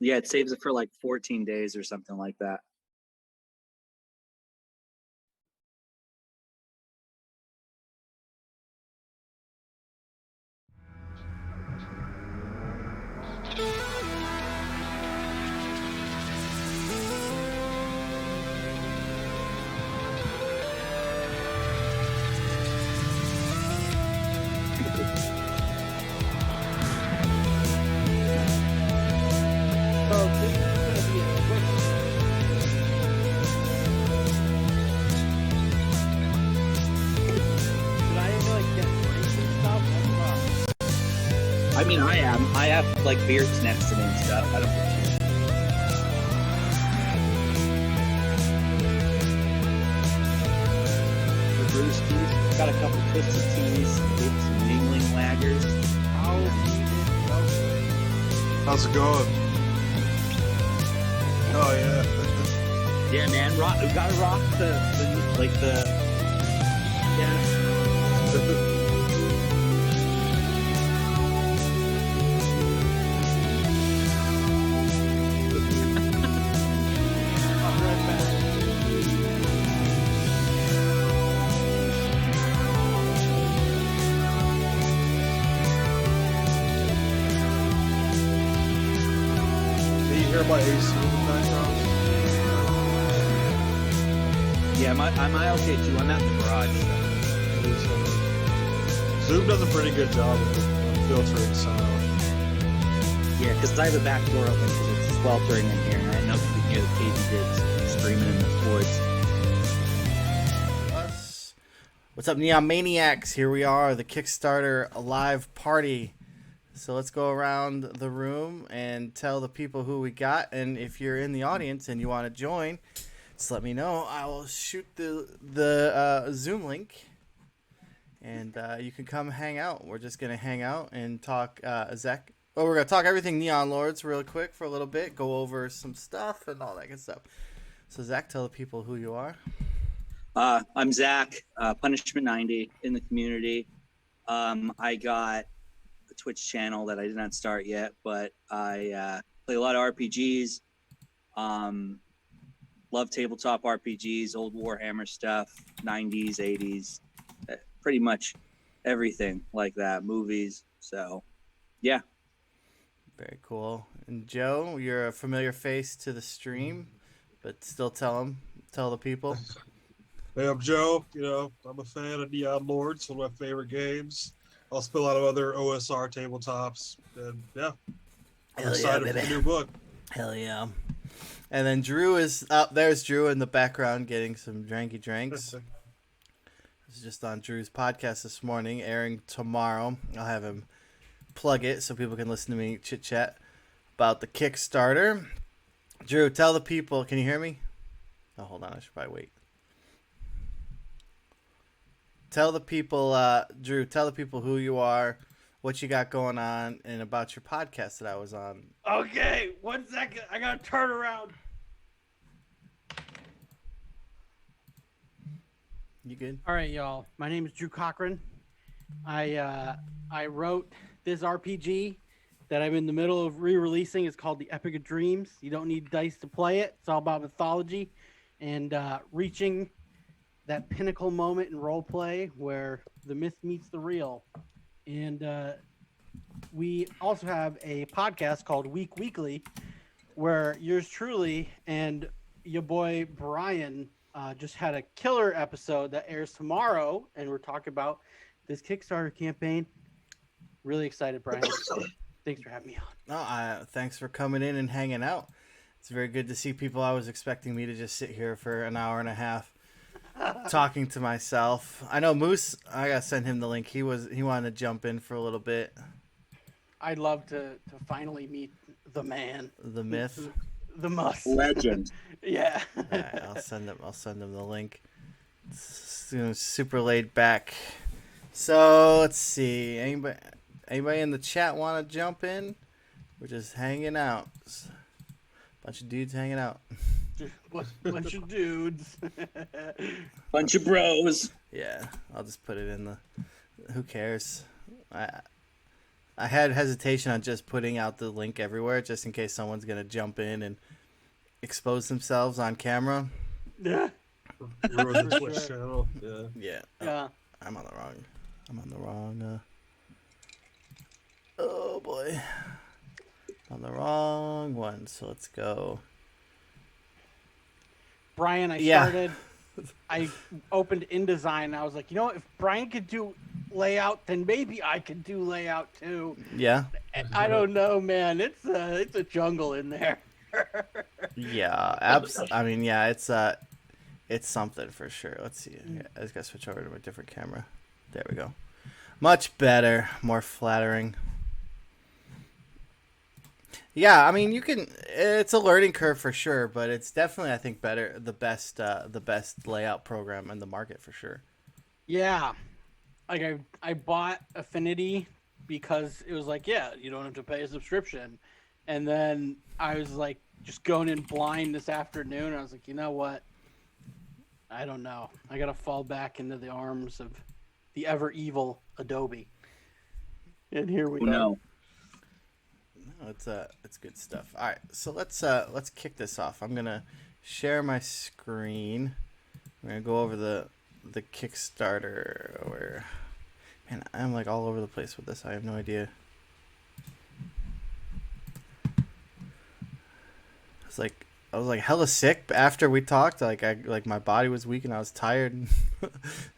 Yeah, it saves it for like 14 days or something like that. I mean, I am. I have like beers next to me and stuff. I don't. The brewskis. Got a couple twisted teas. Some mingling lagers. How's it going? Oh yeah. Yeah, man. We gotta rock the yeah. My AC in the background. Yeah, my okay too. I'm out in the garage. Zoom does a pretty good job of filtering sound. Yeah, because I have the back door open because it's sweltering in here, and I know you can hear the katydids screaming in the woods. What's up, Neon Maniacs? Here we are, the Kickstarter live party. So let's go around the room and tell the people who we got. And if you're in the audience and you want to join, just let me know. I will shoot the Zoom link, and you can come hang out. We're just going to hang out and talk Zach. Oh, we're going to talk everything Neon Lords real quick for a little bit, go over some stuff and all that good stuff. So, Zach, tell the people who you are. I'm Zach, Punishment 90 in the community. I got a Twitch channel that I did not start yet, but I play a lot of RPGs. Love tabletop RPGs, old Warhammer stuff, 90s, 80s, pretty much everything like that, movies. So, yeah. Very cool. And Joe, you're a familiar face to the stream, but still tell the people. Hey, I'm Joe. You know, I'm a fan of Neon Lords, one of my favorite games. Also play a lot of other OSR tabletops, and yeah, I'm excited for the new book. Hell yeah. And then Drew is up. There's Drew in the background getting some dranky drinks. This is just on Drew's podcast this morning, airing tomorrow. I'll have him plug it so people can listen to me chit chat about the Kickstarter. Drew, tell the people. Can you hear me? Oh, hold on. I should probably wait. Tell the people, Drew, tell the people who you are, what you got going on, and about your podcast that I was on. Okay, 1 second. I got to turn around. You good? All right, y'all. My name is Drew Cochran. I wrote this RPG that I'm in the middle of re-releasing. It's called The Epic of Dreams. You don't need dice to play it. It's all about mythology and reaching that pinnacle moment in role play where the myth meets the real. And we also have a podcast called Week Weekly, where yours truly and your boy Brian just had a killer episode that airs tomorrow, and we're talking about this Kickstarter campaign. Really excited, Brian. Thanks for having me on. No, thanks for coming in and hanging out. It's very good to see people. I was expecting me to just sit here for an hour and a half talking to myself. I know Moose, I gotta send him the link. He wanted to jump in for a little bit. I'd love to finally meet the man, the myth, the must legend. Yeah. Right, I'll send him the link. It's super laid back. So let's see. Anybody in the chat want to jump in? We're just hanging out. Bunch of dudes hanging out. Bunch of dudes. Bunch of bros. Yeah, I'll just put it in the. Who cares? I had hesitation on just putting out the link everywhere, just in case someone's gonna jump in and expose themselves on camera. Yeah. Ruin the Twitch channel. Yeah. Yeah. Yeah. I'm on the wrong. Oh boy. On the wrong one. So let's go. Brian, I opened InDesign and I was like, you know what? If Brian could do layout, then maybe I could do layout too. Yeah. I don't know, man. It's a jungle in there. Yeah. I mean, yeah. It's something for sure. Let's see. I just gotta switch over to a different camera. There we go. Much better, more flattering. Yeah, I mean, you can. It's a learning curve for sure, but it's definitely, I think, the best layout program in the market for sure. Yeah, like I bought Affinity because it was like, yeah, you don't have to pay a subscription, and then I was like, just going in blind this afternoon. And I was like, you know what? I don't know. I gotta fall back into the arms of the ever evil Adobe. And here we go. No. No, it's good stuff. All right, so let's kick this off. I'm gonna share my screen. I'm gonna go over the Kickstarter. Where, man, I'm like all over the place with this. I have no idea. I was like hella sick after we talked. Like my body was weak and I was tired, and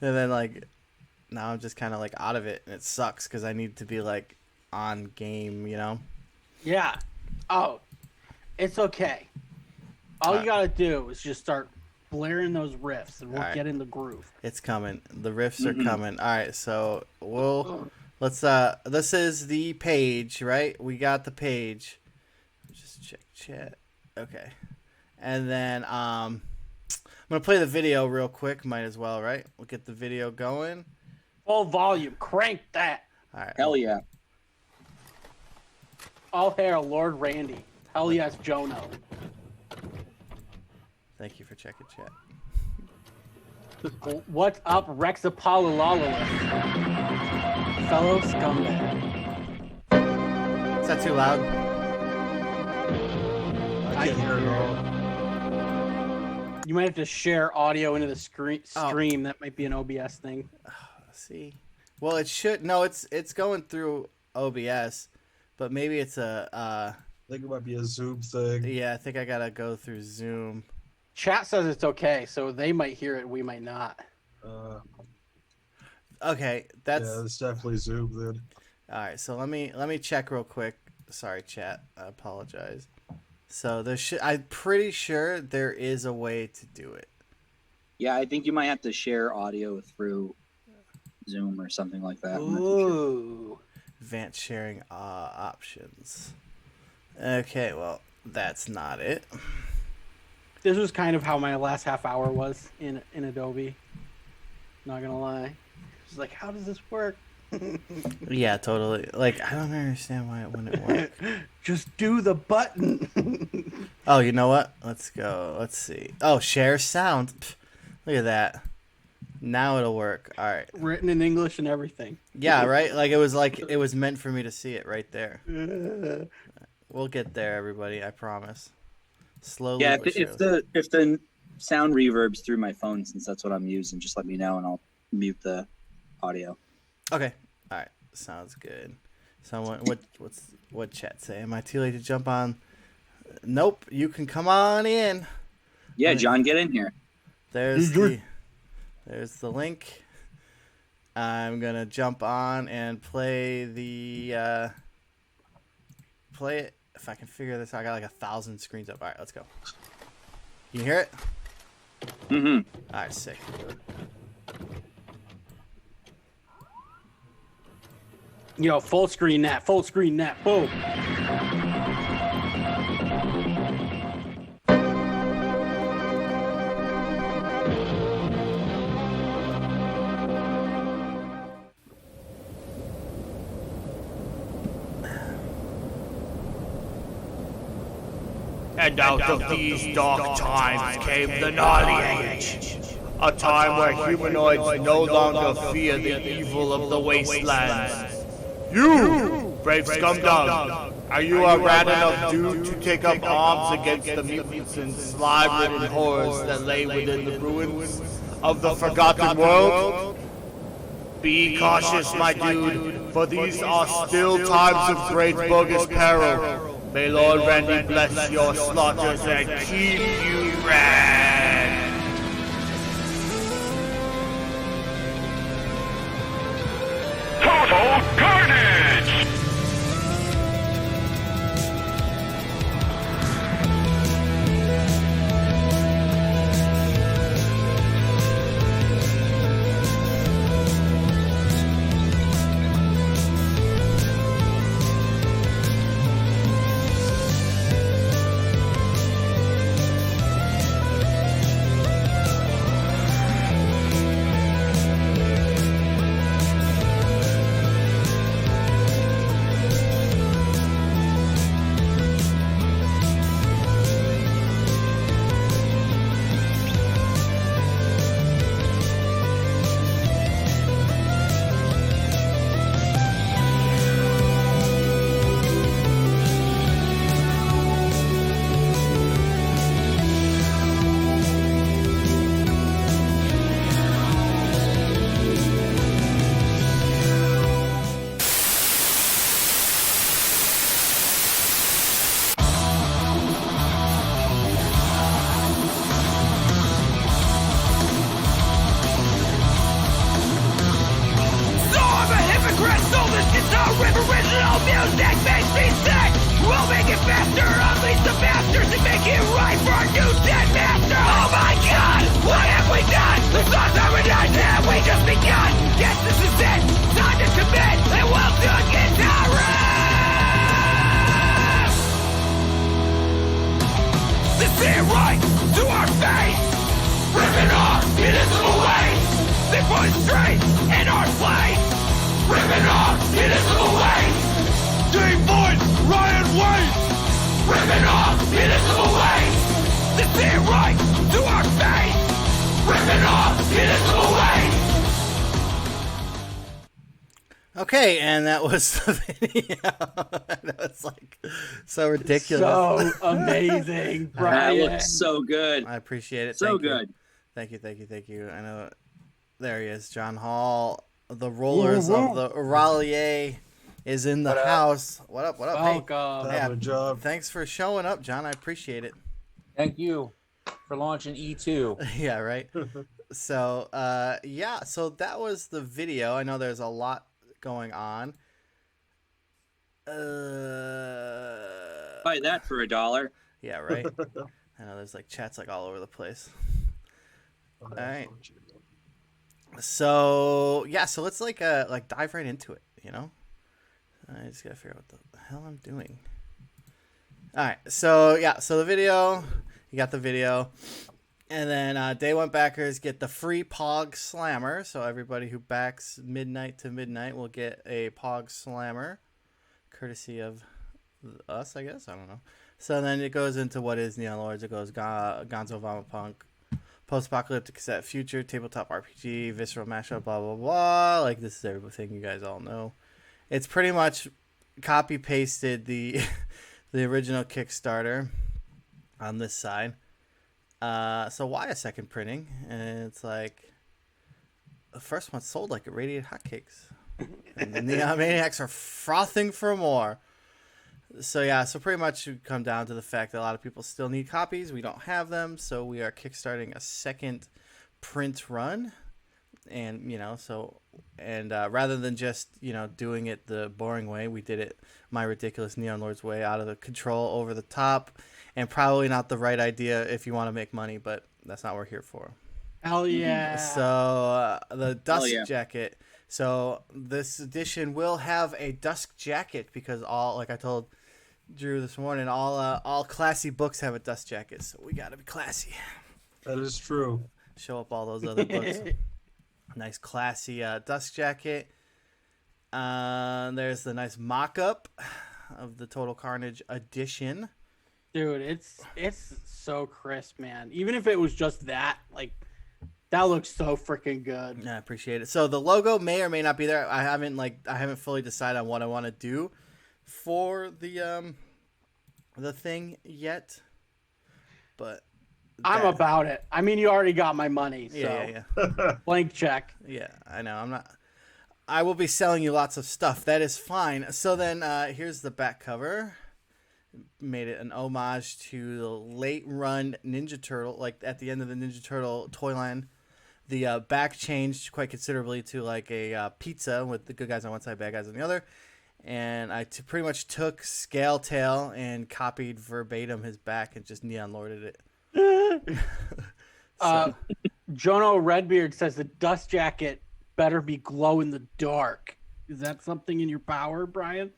then like now I'm just kind of like out of it, and it sucks because I need to be like on game, you know. Yeah. Oh, it's okay. All you gotta do is just start blaring those riffs, and we'll get in the groove. It's coming. The riffs are coming. All right, so let's. This is the page, right? We got the page. Just check chat. Okay, and then I'm gonna play the video real quick. Might as well, right? We'll get the video going. Full volume. Crank that. All right. Hell yeah. All hail Lord Randy. Hell yes, Jono. Thank you for checking chat. What's up, Rexapololololus? Fellow scumbag. Is that too loud? I can't hear it all. You might have to share audio into the stream. That might be an OBS thing. See, well, it should. No, it's going through OBS, but maybe it's I think it might be a Zoom thing. Yeah, I think I gotta go through Zoom. Chat says it's okay, so they might hear it. We might not. Okay, that's. Yeah, it's definitely Zoom then. All right, so let me check real quick. Sorry, chat. I apologize. So I'm pretty sure there is a way to do it. Yeah, I think you might have to share audio through Zoom or something like that. Ooh. Advanced sharing options. Okay, well, that's not it. This was kind of how my last half hour was in Adobe. Not gonna lie. It's like, how does this work? Yeah, totally. Like, I don't understand why it wouldn't work. Just do the button. Oh, you know what? Let's go. Let's see. Oh, share sound. Pff, look at that. Now it'll work. All right. Written in English and everything. Yeah, right? Like it was meant for me to see it right there. We'll get there, everybody. I promise. Slowly. Yeah, if the sound reverbs through my phone, since that's what I'm using, just let me know and I'll mute the audio. Okay. All right. Sounds good. Someone, what chat say? Am I too late to jump on? Nope. You can come on in. Yeah, John, get in here. There's the link. I'm gonna jump on and play it. If I can figure this out, I got like 1,000 screens up. All right, let's go. Can you hear it? Mm-hmm. All right, sick. Yo, full screen that. Boom. And out of these dark times came the Gnarly Age, a time where humanoids no longer fear the evil of the wastelands. You Brave scumdog, are you a rat enough dude to take up arms against the mutants and slime-ridden horrors that lay within the ruins of the Forgotten World? Be cautious, my dude, for these are still times of great bogus peril. May Lord Randy bless your slaughters and keep you red. Total carnage! Original music makes me sick. We'll make it faster, unleash the bastards, and make it right for our new dead master. Oh my God, what have we done? The songs are done, and we just begun. Yes, this is it. Time to commit, and we'll do it, guitarist. This is right to our face, ripping off municipal waste. They put straight in our place. Ripping off municipal waste! Team Voice, Ryan Waste! Ripping off municipal waste! This is right to our face! Ripping off municipal waste! Okay, and that was the video. That was like so ridiculous. So amazing, That Brian. looks so good. I appreciate it. So Thank you. good. Thank you. I know. There he is, John Hall. The rollers of the Rallier is in the house. What up? Hey, Welcome. Yeah. Good job. thanks for showing up, John. I appreciate it. Thank you for launching E2. Yeah, right. So, so that was the video. I know there's a lot going on. Buy that for $1. Yeah, right. I know there's like chats like all over the place. All right. So so let's like dive right into it, you know? I just gotta figure out what the hell I'm doing. Alright, so the video, you got the video. And then Day One backers get the free Pog Slammer. So everybody who backs midnight to midnight will get a Pog Slammer. Courtesy of us, I guess. I don't know. So then it goes into what is Neon Lords. It goes Gonzo Vomapunk, Post-apocalyptic cassette future, tabletop RPG, visceral mashup, blah blah blah. Like this is everything you guys all know. It's pretty much copy pasted the the original Kickstarter on this side. So why a second printing? And it's like the first one sold like it radiated hotcakes, and the Neon Maniacs are frothing for more. So pretty much it come down to the fact that a lot of people still need copies. We don't have them, so we are kickstarting a second print run. And rather than just doing it the boring way, we did it my ridiculous Neon Lords way, out of the control, over the top, and probably not the right idea if you want to make money, but that's not what we're here for. Hell yeah. So the Dusk Jacket. So this edition will have a Dusk Jacket because like I told Drew this morning, all classy books have a Dust Jacket, so we gotta be classy. That is true. Show up all those other books. Nice classy Dust Jacket. There's the nice mock-up of the Total Carnage edition. Dude, it's so crisp, man. Even if it was just that, like, that looks so freaking good. Yeah, I appreciate it. So the logo may or may not be there. I haven't fully decided on what I want to do. for the thing yet, but I'm about it. I mean, you already got my money, so yeah. blank check. Yeah, I know. I'm not. I will be selling you lots of stuff. That is fine. So then, here's the back cover. Made it an homage to the late run Ninja Turtle, like at the end of the Ninja Turtle toy line. The back changed quite considerably to like a pizza with the good guys on one side, bad guys on the other. And I pretty much took Scale Tail and copied verbatim his back and just neon lorded it. Jono Redbeard says the dust jacket better be glow in the dark. Is that something in your power, Brian?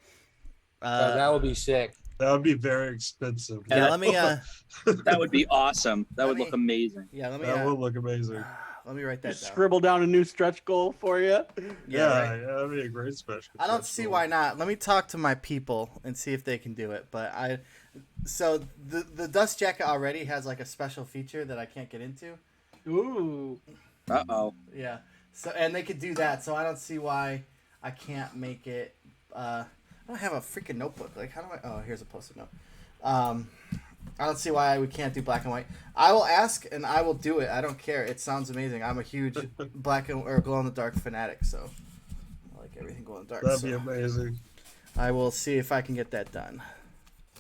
That would be sick. That would be very expensive. Yeah, let me. That would be awesome. That would me- look amazing. Yeah, let me. That would look amazing. Let me write that down. Scribble down a new stretch goal for you. Yeah, right. that'd be a great special. I don't see why not. Let me talk to my people and see if they can do it. But so the dust jacket already has like a special feature that I can't get into. Ooh. Uh-oh. Yeah. So and they could do that. So I don't see why I can't make it. I don't have a freaking notebook. Like how do I? Oh, here's a post-it note. I don't see why we can't do black and white. I will ask and I will do it. I don't care. It sounds amazing. I'm a huge black and or glow in the dark fanatic. So I like everything glow in the dark. That'd so be amazing. I will see if I can get that done.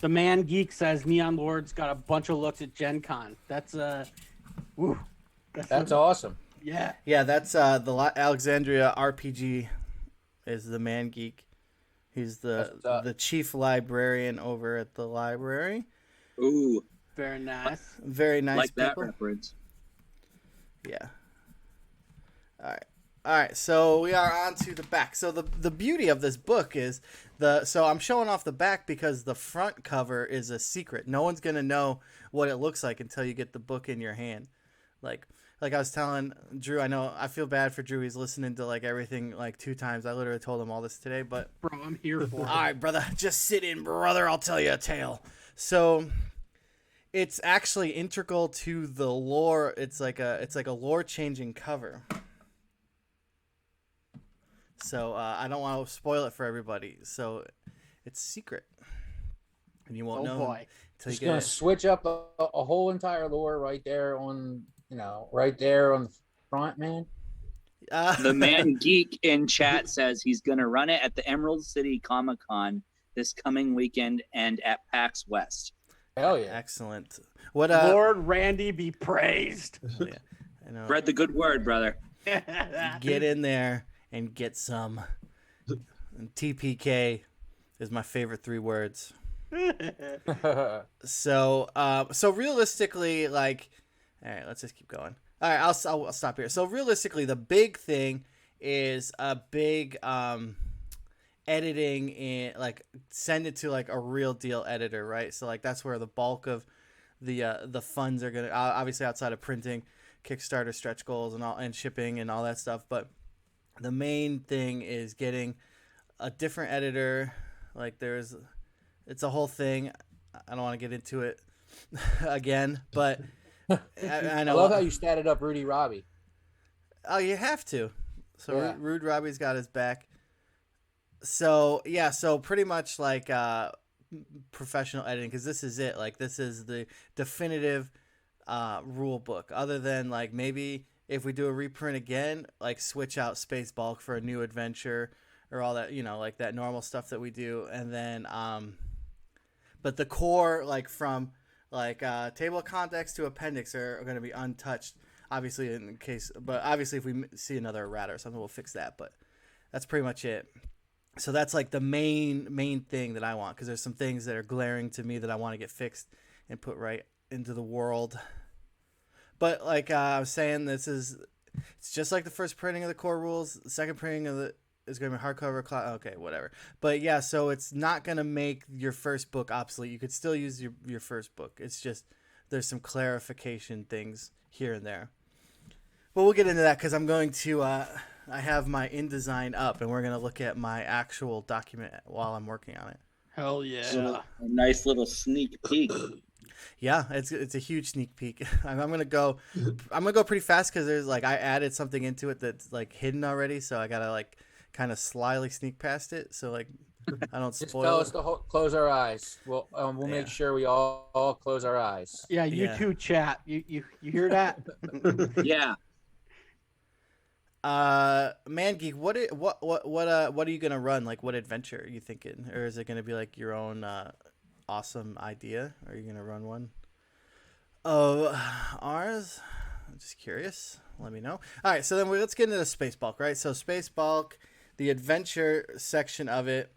The Man Geek says Neon Lord's got a bunch of looks at Gen Con. That's woo. That's awesome. Yeah. Yeah, that's the Alexandria RPG is the Man Geek. He's the chief librarian over at the library. Ooh, Very nice. Very nice like that people. reference. Yeah. All right. So we are on to the back. So the beauty of this book is so I'm showing off the back because the front cover is a secret. No one's gonna know what it looks like until you get the book in your hand. Like I was telling Drew, I feel bad for Drew. He's listening to like everything like 2 times. I literally told him all this today, but Bro, I'm here for all it. right, brother, just sit in, brother. I'll tell you a tale. So it's actually integral to the lore. It's like a lore changing cover. So I don't want to spoil it for everybody. So it's secret, and you won't know until you Just get gonna it. switch up a whole entire lore right there on right there on the front, man. The Man Geek in chat says he's going to run it at the Emerald City Comic Con this coming weekend and at PAX West. Hell yeah. Excellent. What Lord Randy be praised. yeah, I know. Spread the good word, brother. Get in there and get some. And TPK is my favorite 3 words. So realistically, like, all right, let's just keep going. All right, I'll stop here. So realistically, the big thing is a big editing in, like, send it to like a real deal editor, right? So like that's where the bulk of the funds are gonna, obviously outside of printing, Kickstarter stretch goals and shipping and all that stuff. But the main thing is getting a different editor. Like it's a whole thing. I don't want to get into it again, but I know. I love how you statted up Rudy Robbie. Oh, you have to. So Yeah. Rude Robbie's got his back. So yeah, so pretty much like professional editing, because this is it. Like this is the definitive rule book. Other than like maybe if we do a reprint again, like switch out Space Bulk for a new adventure or all that, like that normal stuff that we do, and then but the core, like from like table of contents to appendix, are going to be untouched. Obviously, obviously if we see another errata or something, we'll fix that. But that's pretty much it. So that's like the main thing that I want, because there's some things that are glaring to me that I want to get fixed and put right into the world. But like I was saying, it's just like the first printing of the core rules. The second printing is going to be hardcover. Okay, whatever. But yeah, so it's not going to make your first book obsolete. You could still use your first book. It's just there's some clarification things here and there. But we'll get into that, because I'm going to I have my InDesign up, and we're going to look at my actual document while I'm working on it. Hell yeah. So a nice little sneak peek. Yeah, it's a huge sneak peek. I'm gonna go pretty fast, because there's like I added something into it that's like hidden already, so I gotta like kind of slyly sneak past it. So like I don't Just spoil tell it. us to close our eyes. We'll make Yeah. sure we all close our eyes. Yeah, you Yeah. too, chat. You hear that? Yeah. Man Geek, what are you gonna run? Like, what adventure are you thinking, or is it gonna be like your own awesome idea? Are you gonna run one of ours? I'm just curious. Let me know. All right, so then let's get into Space Bulk, right? So Space Bulk, the adventure section of it.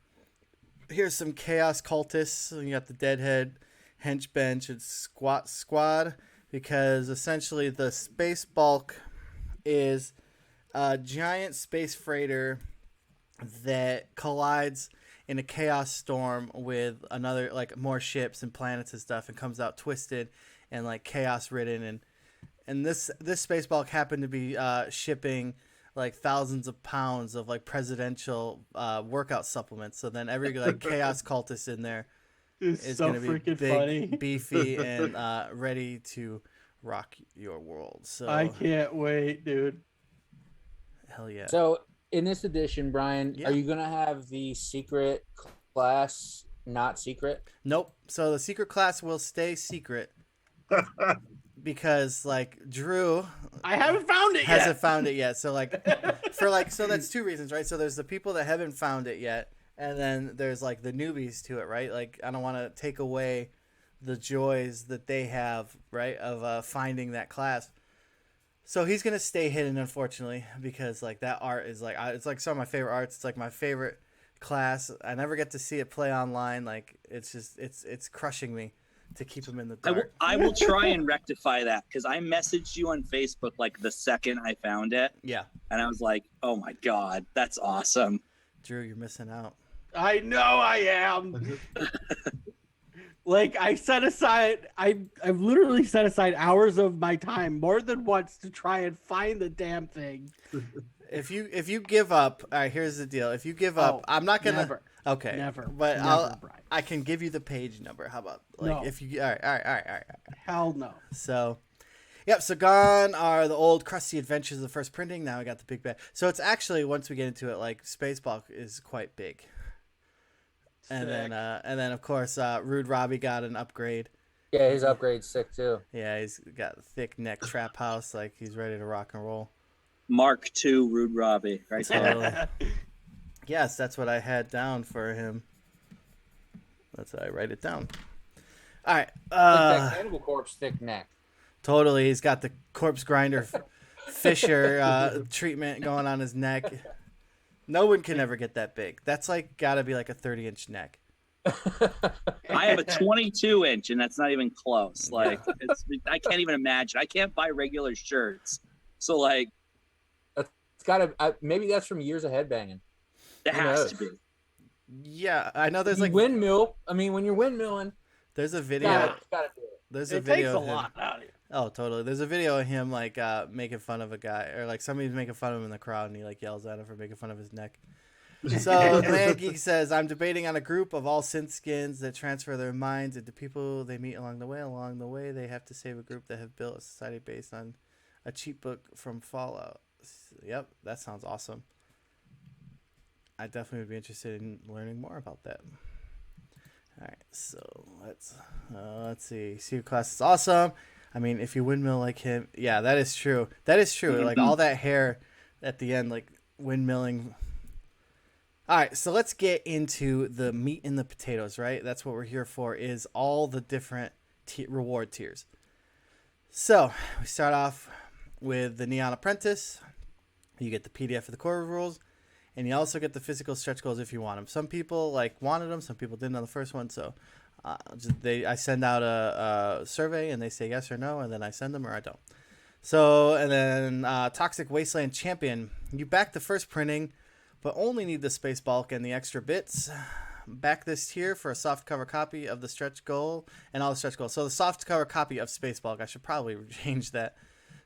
Here's some Chaos Cultists. So you got the Deadhead, Henchbench, and Squat Squad, because essentially the Space Bulk is a giant space freighter that collides in a chaos storm with another, like, more ships and planets and stuff, and comes out twisted and like chaos ridden. And this space bulk happened to be shipping like thousands of pounds of like presidential workout supplements. So then every like chaos cultist in there It's is so going to be freaking big, funny. beefy, and ready to rock your world. So I can't wait, dude. hell yeah. So in this edition, Brian, Yeah. are you gonna have the secret class not secret? Nope. So the secret class will stay secret because like Drew I haven't found it hasn't yet. found it yet. So like so that's two reasons, right? So there's the people that haven't found it yet, and then there's like the newbies to it, right? Like I don't want to take away the joys that they have, right, of finding that class. So he's gonna stay hidden, unfortunately, because like that art is like it's like some of my favorite arts. It's like my favorite class. I never get to see it play online. Like it's just it's crushing me to keep him in the dark. I will try and rectify that because I messaged you on Facebook like the second I found it, Yeah, and I was like, "Oh my god, that's awesome!" Drew, you're missing out. I know I am. Like I set aside, I've literally set aside hours of my time more than once to try and find the damn thing. If you give up, all right, here's the deal. If you give up, Oh, I'm not gonna. never. Okay, Never. but Never, Brian. I can give you the page number. How about like No. if you all right. Hell no. So, yep. So gone are the old crusty adventures of the first printing. Now we got the big bad. So it's actually, once we get into it, like Space Bulk is quite big. And then of course Rude Robbie got an upgrade. Yeah, his upgrade's sick too. Yeah, he's got a thick neck trap house, like he's ready to rock and roll. Mark II, Rude Robbie, right there. Totally. Yes, that's what I had down for him. That's how I write it down. All right. Like that Cannibal Corpse thick neck. Totally. He's got the corpse grinder Fisher treatment going on his neck. No one can ever get that big. That's like got to be like a 30-inch neck. I have a 22-inch, and that's not even close. Like, I can't even imagine. I can't buy regular shirts, so like, It's gotta maybe that's from years of headbanging. it Who has knows? to be. Yeah, I know. There's You like windmill. I mean, when you're windmilling, there's a video. gotta do it. There's a It video takes a of him. lot out of you. Oh, totally. There's a video of him like making fun of a guy, or like somebody's making fun of him in the crowd, and he like yells at him for making fun of his neck. So Man Geek says, I'm debating on a group of all synth skins that transfer their minds into people they meet along the way. Along the way, they have to save a group that have built a society based on a cheap book from Fallout. Yep, that sounds awesome. I definitely would be interested in learning more about that. All right, so let's see. Secret class is awesome. I mean, if you windmill like him, yeah, that is true. That is true. Like all that hair at the end, like windmilling. All right, so let's get into the meat and the potatoes, right? That's what we're here for, is all the different reward tiers. So we start off with the Neon Apprentice. You get the PDF of the core rules, and you also get the physical stretch goals if you want them. Some people like wanted them, some people didn't on the first one. So I send out a survey, and they say yes or no, and then I send them or I don't. So, and then Toxic Wasteland Champion. You back the first printing, but only need the space bulk and the extra bits. Back this tier for a soft cover copy of the stretch goal and all the stretch goals. So the soft cover copy of space bulk, I should probably change that.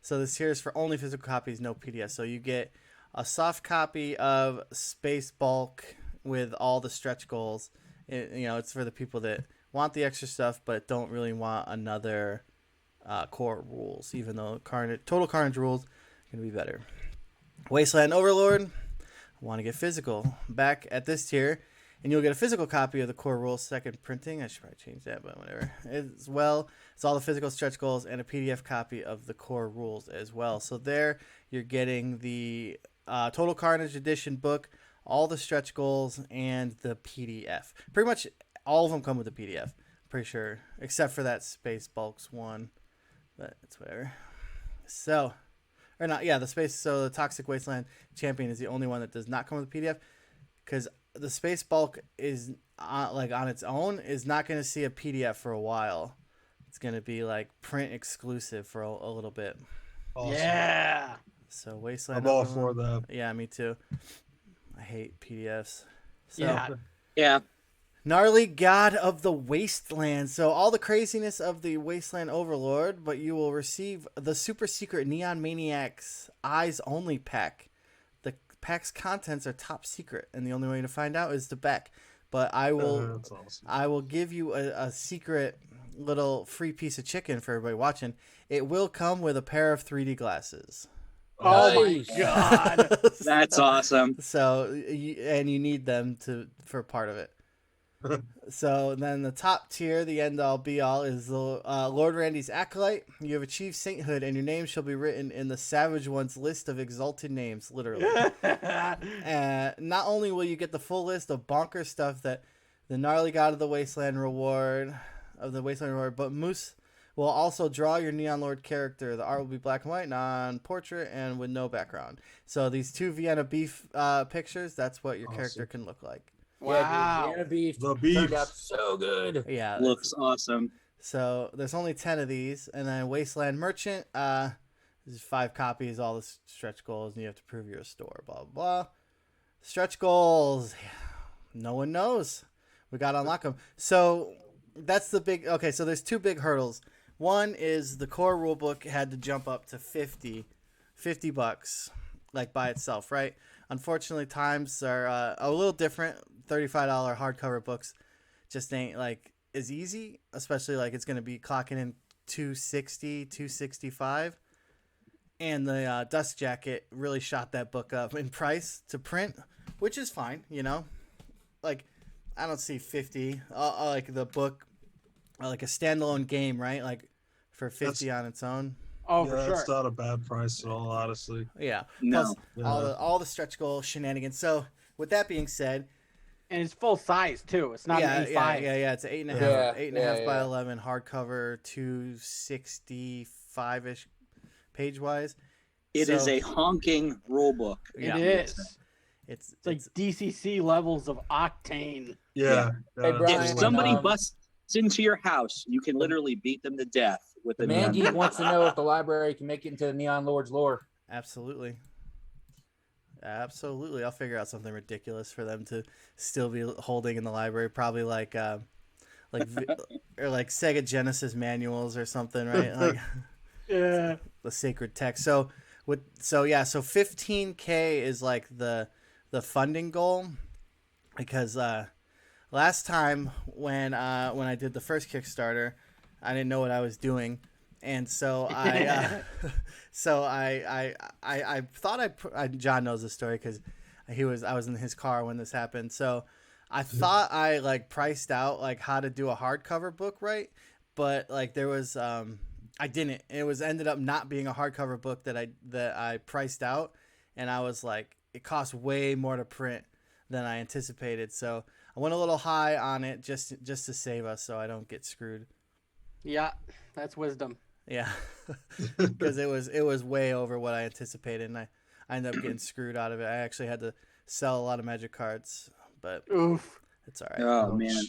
So this tier is for only physical copies, no PDF. So you get a soft copy of space bulk with all the stretch goals. It's for the people that want the extra stuff but don't really want another core rules, even though total carnage rules are going to be better. Wasteland Overlord. Want to get physical. Back at this tier, And you'll get a physical copy of the core rules second printing. I should probably change that, but whatever. As well as all the physical stretch goals and a PDF copy of the core rules as well. So there you're getting the Total Carnage Edition book, all the stretch goals, and the PDF. Pretty much all of them come with a PDF. Pretty sure, except for that Space Bulks one, but it's whatever. So, or not, yeah, the Toxic Wasteland Champion is the only one that does not come with a PDF, because the Space Bulk is on its own is not going to see a PDF for a while. It's going to be like print exclusive for a little bit. Awesome. Yeah. So Wasteland. I'm all for that. Yeah, me too. I hate PDFs. So, Yeah. Yeah. Gnarly God of the Wasteland. So all the craziness of the Wasteland Overlord, but you will receive the super secret Neon Maniacs Eyes Only pack. The pack's contents are top secret, and the only way to find out is to back. But I will, That's awesome. I will give you a secret little free piece of chicken for everybody watching. It will come with a pair of 3D glasses. Oh my Nice. god. That's awesome. So, and you need them for part of it. So then the top tier, the end all be all, is the Lord Randy's Acolyte. You have achieved sainthood, and your name shall be written in the Savage One's list of exalted names, literally. Not only will you get the full list of bonker stuff that the Gnarly God of the Wasteland reward, but Moose will also draw your Neon Lord character. The art will be black and white, non-portrait, and with no background. So these two Vienna beef pictures, that's what your character can look like. Wow. Yeah, beef. The beef. Turned out so good. Yeah. Looks awesome. So there's only 10 of these. And then Wasteland Merchant, there's 5 copies, all the stretch goals, and you have to prove you're a store, blah, blah, blah. Stretch goals. No one knows. We got to unlock them. So that's the big, okay, so there's 2 big hurdles. One is the core rulebook had to jump up to $50 like by itself, right? Unfortunately, times are a little different. $35 hardcover books just ain't like as easy, especially like it's going to be clocking in $260, $265. And the Dust Jacket really shot that book up in price to print, which is fine, you know? Like, I don't see 50 like the book, like a standalone game, right? Like for 50 on its own. Oh, Yeah, for sure. it's not a bad price at all, honestly. Yeah. No. Plus Yeah. all the stretch goal shenanigans. So with that being said, And it's full size too. It's not yeah, an A5. yeah. It's an 8.5, Yeah, 8.5 by yeah. 11 hardcover, 265-ish page wise. It is a honking rule book. Yeah. It is. It's It's like DCC levels of octane. Yeah. Hey, yeah, Brian, If somebody um, busts into your house, you can literally beat them to death with The a man neon. geek wants to know if the library can make it into the Neon Lord's lore. absolutely. Absolutely. I'll figure out something ridiculous for them to still be holding in the library, probably like or like Sega Genesis manuals or something, right? Like Yeah. the sacred text. So 15K is like the funding goal, because last time when I did the first Kickstarter, I didn't know what I was doing, and so I thought John knows the story because I was in his car when this happened. So I thought I like priced out like how to do a hardcover book, right? But like there was I didn't. It ended up not being a hardcover book that I priced out, and I was like, it costs way more to print than I anticipated. So I went a little high on it just to save us, so I don't get screwed. Yeah. That's wisdom. Yeah, because it was way over what I anticipated, and I ended up getting screwed out of it. I actually had to sell a lot of Magic cards, but Oof. it's all right. Oh man.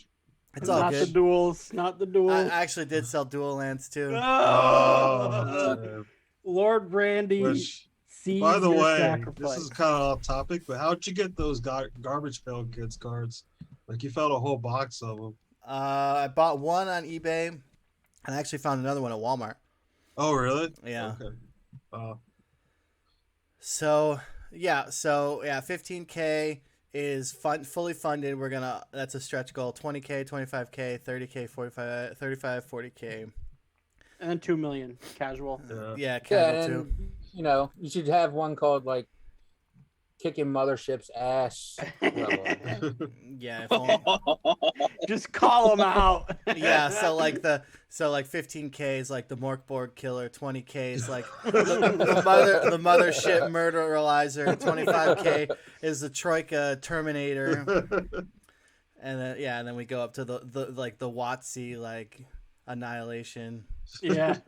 It's all Not the good. duels. Not the duels. I actually did sell dual lands too. Oh, man. Lord Brandy Which, sees by the your way, sacrifice. this is kind of off topic, but how'd you get those Garbage Pail Kids cards? Like you found a whole box of them. I bought one on eBay, and I actually found another one at Walmart. Oh, really? Yeah. Okay. So 15K is fully funded. That's a stretch goal. 20K, 25K, 30K, 45, 35, 40K. And then 2 million casual. Yeah. Yeah, Yeah, casual and too. you know, you should have one called like kicking mothership's ass level. Yeah, if only, Just call them out. yeah. So like 15K is like the Morkborg killer, 20K is like the mothership murderalizer, 25K is the Troika Terminator, and then we go up to the like the WotC like annihilation. Yeah.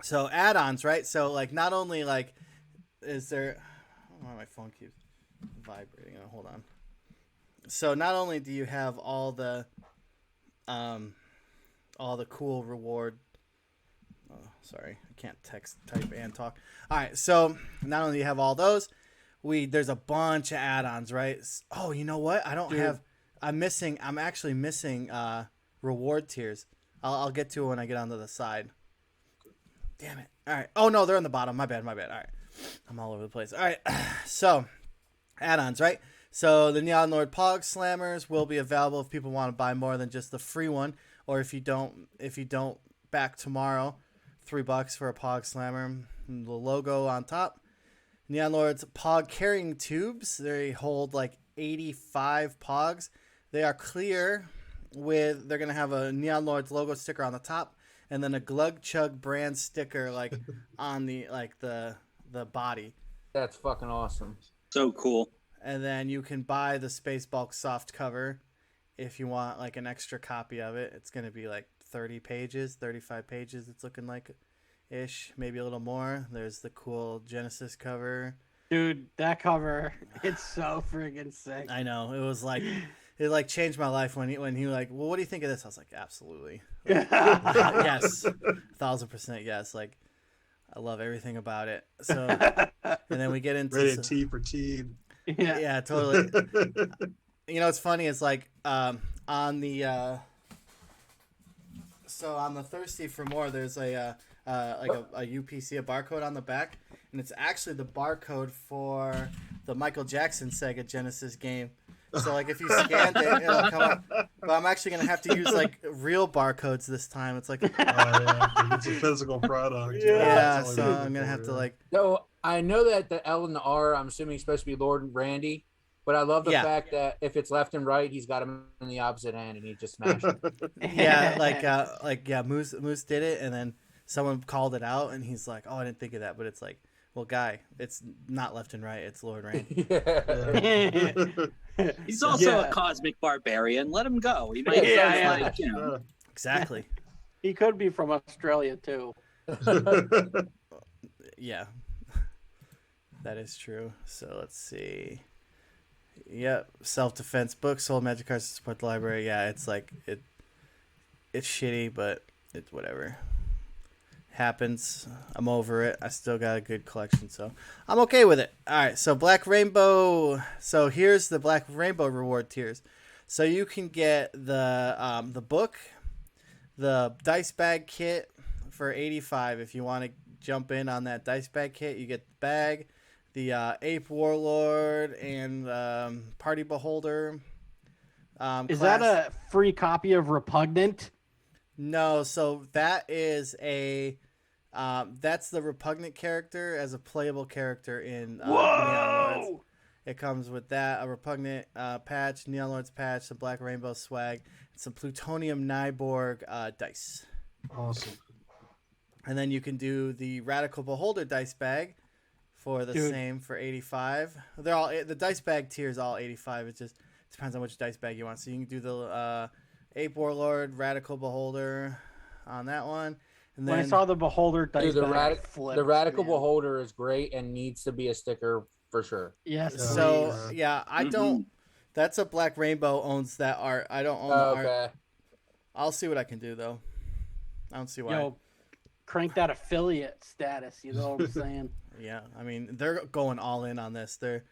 So add-ons, right? So like not only like is there, oh, my phone keeps vibrating. Oh, hold on. So not only do you have all the cool reward. Oh, sorry, I can't type and talk. All right, so not only do you have all those, there's a bunch of add-ons, right? Oh, you know what? I'm actually missing reward tiers. I'll get to it when I get onto the side. Damn it. All right. Oh no, they're on the bottom. My bad. All right. I'm all over the place. All right. So, add-ons, right? So the Neon Lord Pog Slammers will be available if people want to buy more than just the free one, or if you don't back tomorrow, $3 for a Pog Slammer, the logo on top. Neon Lord's Pog carrying tubes. They hold like 85 Pogs. They are clear they're gonna have a Neon Lord's logo sticker on the top, and then a Glug Chug brand sticker like on the body. That's fucking awesome. So cool. And then you can buy the Space Bulk soft cover if you want like an extra copy of it. It's gonna be like 30 pages, 35 pages. It's looking like ish, maybe a little more. There's the cool Genesis cover. Dude, that cover, it's so friggin' sick. I know. It like changed my life when he like, well, what do you think of this? I was like, absolutely. Like, yes. 1000% yes. Like, I love everything about it. So, and then we get into rated T for teen. Yeah, totally. You know, what's funny is like, on the Thirsty for More, there's a UPC, a barcode on the back, and it's actually the barcode for the Michael Jackson Sega Genesis game. So like if you scanned it, it'll come up. But I'm actually gonna have to use like real barcodes this time. It's like it's a physical product. Yeah, so I'm gonna have to like. So I know that the L and the R, I'm assuming, supposed to be Lord Randy, but I love the fact that if it's left and right, he's got him in the opposite hand and he just smashed it. Yeah, Moose did it, and then someone called it out, and he's like, "Oh, I didn't think of that," but it's like, well, guy, it's not left and right. It's Lord Randy. He's also a cosmic barbarian. Let him go. He might like, you know. Exactly. He could be from Australia too. Yeah. That is true. So let's see. Yep. Self-defense book, sold magic cards to support the library. Yeah, it's like it's shitty, but it's whatever. Happens. I'm over it. I still got a good collection, so I'm okay with it. All right, so Black Rainbow. So here's the Black Rainbow reward tiers. So you can get the book, the dice bag kit for $85. If you want to jump in on that dice bag kit, you get the bag, the Ape Warlord, and Party Beholder. Is that a free copy of Repugnant? No, so that is that's the Repugnant character as a playable character in Neon Lords. It comes with that, a Repugnant patch, Neon Lords patch, some Black Rainbow swag, and some Plutonium Nyborg dice. Awesome. And then you can do the Radical Beholder dice bag for the same for $85. They're all the dice bag tier is all $85. It just depends on which dice bag you want. So you can do the Ape Warlord, Radical Beholder on that one. And then when I saw the Beholder dice bag, the Radical Beholder is great and needs to be a sticker for sure. Yes. So I don't. That's a Black Rainbow owns that art. I don't own the art. I'll see what I can do though. I don't see why. Yo, crank that affiliate status. You know what I'm saying? Yeah, I mean they're going all in on this. They're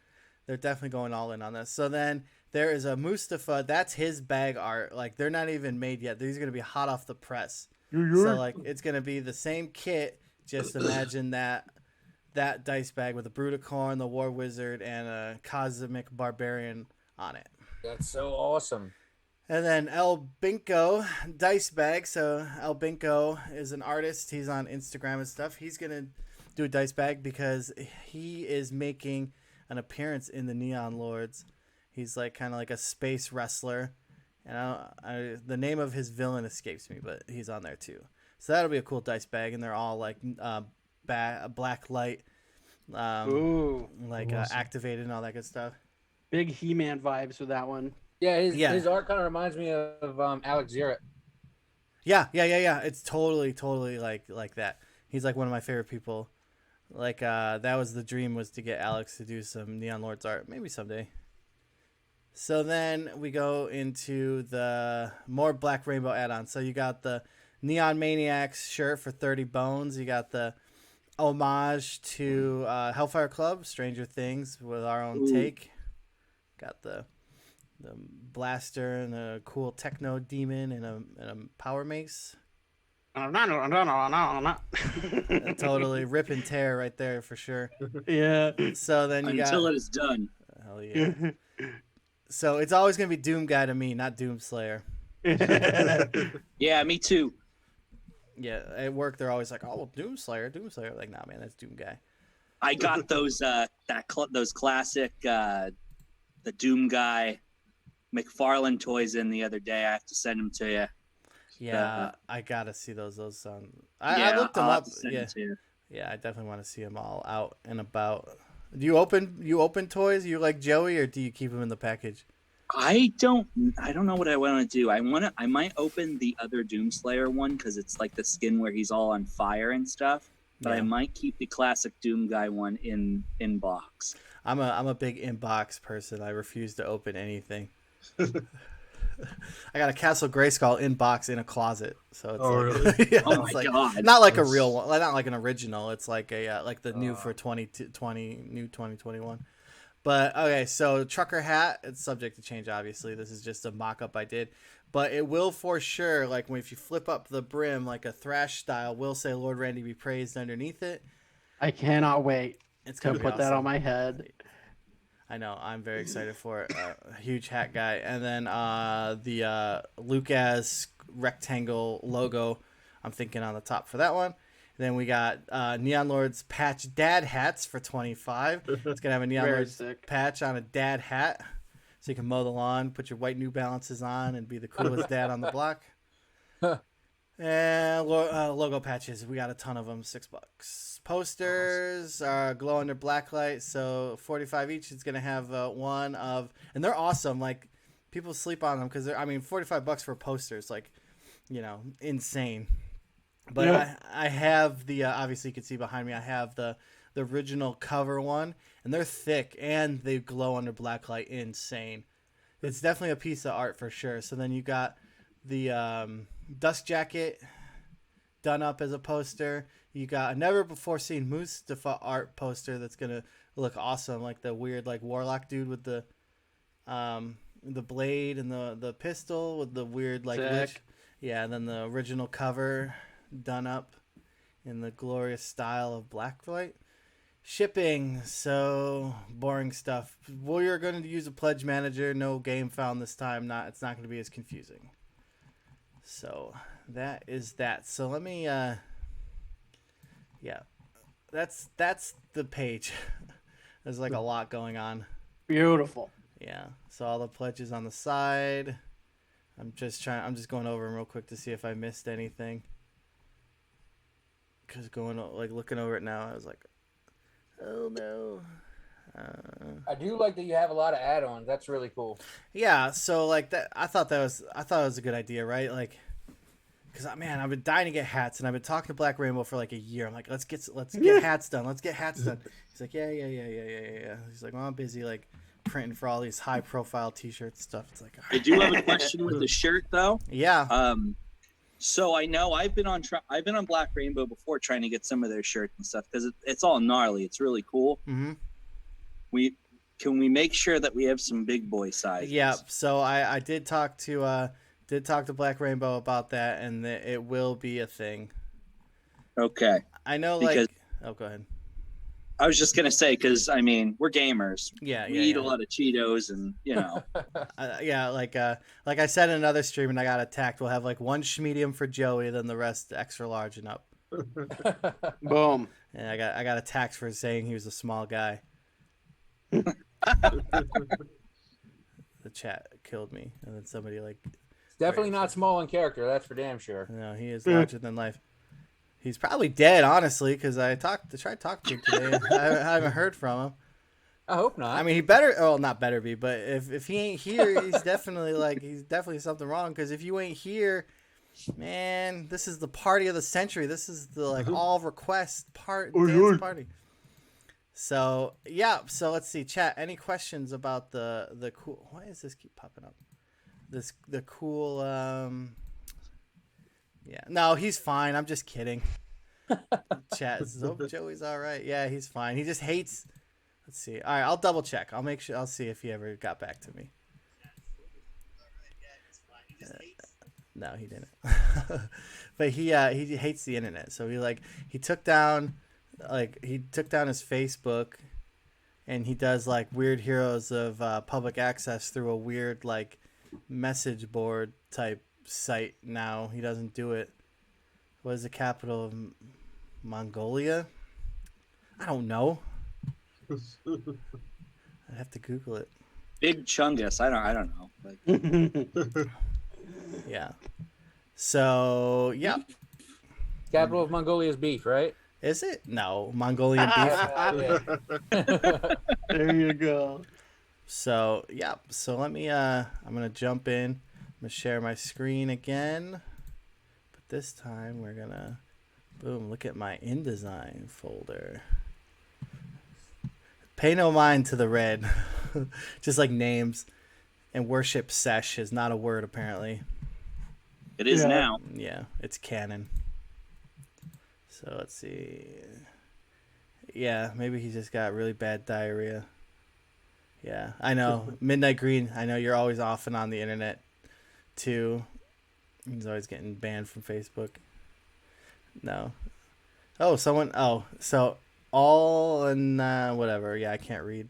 definitely going all in on this. So then there is a Mustafa. That's his bag art. Like they're not even made yet. These are gonna be hot off the press. So like it's gonna be the same kit. Just imagine that dice bag with a Bruticorn, the War Wizard, and a Cosmic Barbarian on it. That's so awesome. And then El Binko dice bag. So El Binko is an artist. He's on Instagram and stuff. He's gonna do a dice bag because he is making an appearance in the Neon Lords. He's like kind of like a space wrestler, and the name of his villain escapes me, but he's on there too. So that'll be a cool dice bag, and they're all like black light, Ooh, like Awesome. activated and all that good stuff. big He-Man vibes with that one. Yeah, Yeah. his art kind of reminds me of Alex Zirrett. Yeah. It's totally like that. He's like one of my favorite people. Like that was the dream, was to get Alex to do some Neon Lords art, maybe someday. So then we go into the more Black Rainbow add-ons. So you got the Neon Maniacs shirt for 30 bones. You got the homage to Hellfire Club, Stranger Things, with our own take. Got the blaster and a cool techno demon and a power mace. Totally rip and tear right there for sure. Yeah. So then you Until got, it is done. hell yeah. So it's always gonna be Doom Guy to me, not Doom Slayer. Yeah, me too. Yeah, at work they're always like, "Oh, well, Doom Slayer." Like, nah, man, that's Doom Guy. I got those those classic the Doom Guy McFarlane toys in the other day. I have to send them to you. Yeah, I gotta see those. Those sound. Yeah, I looked them I'll have up. to send Yeah, them to you. yeah, I definitely want to see them all out and about. Do you open toys? You like Joey, or do you keep them in the package? I don't know what I want to do. I might open the other Doomslayer one because it's like the skin where he's all on fire and stuff. But Yeah. I might keep the classic Doom Guy one in box. I'm a big inbox person. I refuse to open anything. I got a Castle Grayskull in box in a closet, so it's like, really? yeah, Oh it's my like, God. not like a real one, not like an original. It's like a like the new for 2021. But okay, so trucker hat, it's subject to change. Obviously, this is just a mock-up I did, but it will for sure. Like if you flip up the brim, like a thrash style, will say "Lord Randy be praised" underneath it. I cannot wait It's to gonna put be that awesome. on my head. I know. I'm very excited for it. A huge hat guy. And then the Lucas rectangle logo, I'm thinking on the top for that one. Then we got Neon Lords patch dad hats for 25. It's going to have a Neon Very Lords sick. patch on a dad hat. So you can mow the lawn, put your white New Balances on, and be the coolest dad on the block. And logo patches, we got a ton of them, $6. Posters glow under black light, so 45 each. It's gonna have one of, and they're awesome. Like people sleep on them because they're, I mean, $45 for posters, like, you know, insane. But Yeah. I have the obviously you can see behind me. I have the original cover one, and they're thick and they glow under black light, insane. It's definitely a piece of art for sure. So then you got the dust jacket done up as a poster. You got a never before seen Mustafa art poster that's gonna look awesome, like the weird like warlock dude with the blade and the pistol with the weird like Sick. lich. Yeah, and then the original cover done up in the glorious style of blacklight. Shipping, so boring stuff. We're going to use a pledge manager. No game found this time. It's not going to be as confusing. So that is that. So let me yeah. That's the page. There's like a lot going on. Beautiful. Yeah. So all the pledges on the side. I'm just going over them real quick to see if I missed anything. Cuz looking over it now, I was like, oh no. I do like that you have a lot of add-ons. That's really cool. Yeah, so like that, I thought it was a good idea, right? Like, cause man, I've been dying to get hats, and I've been talking to Black Rainbow for like a year. I'm like, let's get hats done. Let's get hats done. He's like, yeah. He's like, well, I'm busy like printing for all these high-profile T-shirts stuff. It's like, all I right. do have a question with the shirt though. Yeah, So I know I've been on Black Rainbow before trying to get some of their shirts and stuff because it's all gnarly. It's really cool. mm-hmm. Can we make sure that we have some big boy sizes? Yeah. So I did talk to Black Rainbow about that, and it will be a thing. Okay. I know, Because- oh, go ahead. I was just gonna say because I mean we're gamers. Yeah, We eat a lot of Cheetos and you know. Yeah, like I said in another stream, and I got attacked. We'll have like one medium for Joey, then the rest extra large and up. Boom. And I got attacked for saying he was a small guy. The chat killed me, and then somebody like. It's definitely not small in character. That's for damn sure. No, he is larger than life. He's probably dead, honestly, because I tried to talk to him today. I haven't heard from him. I hope not. I mean, he better. Oh, not better be, but if he ain't here, he's definitely something wrong. Because if you ain't here, man, this is the party of the century. This is the all request dance party. So yeah. So let's see, chat. Any questions about the cool? Why does this keep popping up? The cool. Yeah. No, he's fine. I'm just kidding. Chat says, hope Joey's all right. Yeah, he's fine. He just hates. Let's see. All right, I'll double check. I'll make sure. I'll see if he ever got back to me. No, he didn't. But he hates the internet. So he took down his Facebook, and he does weird heroes of public access through a weird message board type site now. He doesn't do it. What is the capital of Mongolia? I don't know. I'd have to Google it. Big Chungus. I don't know. Yeah. So yeah. Capital of Mongolia is beef, right? Is it? No, Mongolian beef. There you go. So yeah. So let me. I'm gonna jump in. I'm gonna share my screen again, but this time we're gonna. Boom! Look at my InDesign folder. Pay no mind to the red. Just names. And worship sesh is not a word, apparently. It is now. Yeah, it's canon. So let's see. Yeah, maybe he just got really bad diarrhea. Yeah, I know. Midnight Green, I know you're always off and on the internet, too. He's always getting banned from Facebook. No. Oh, so all and whatever. Yeah, I can't read.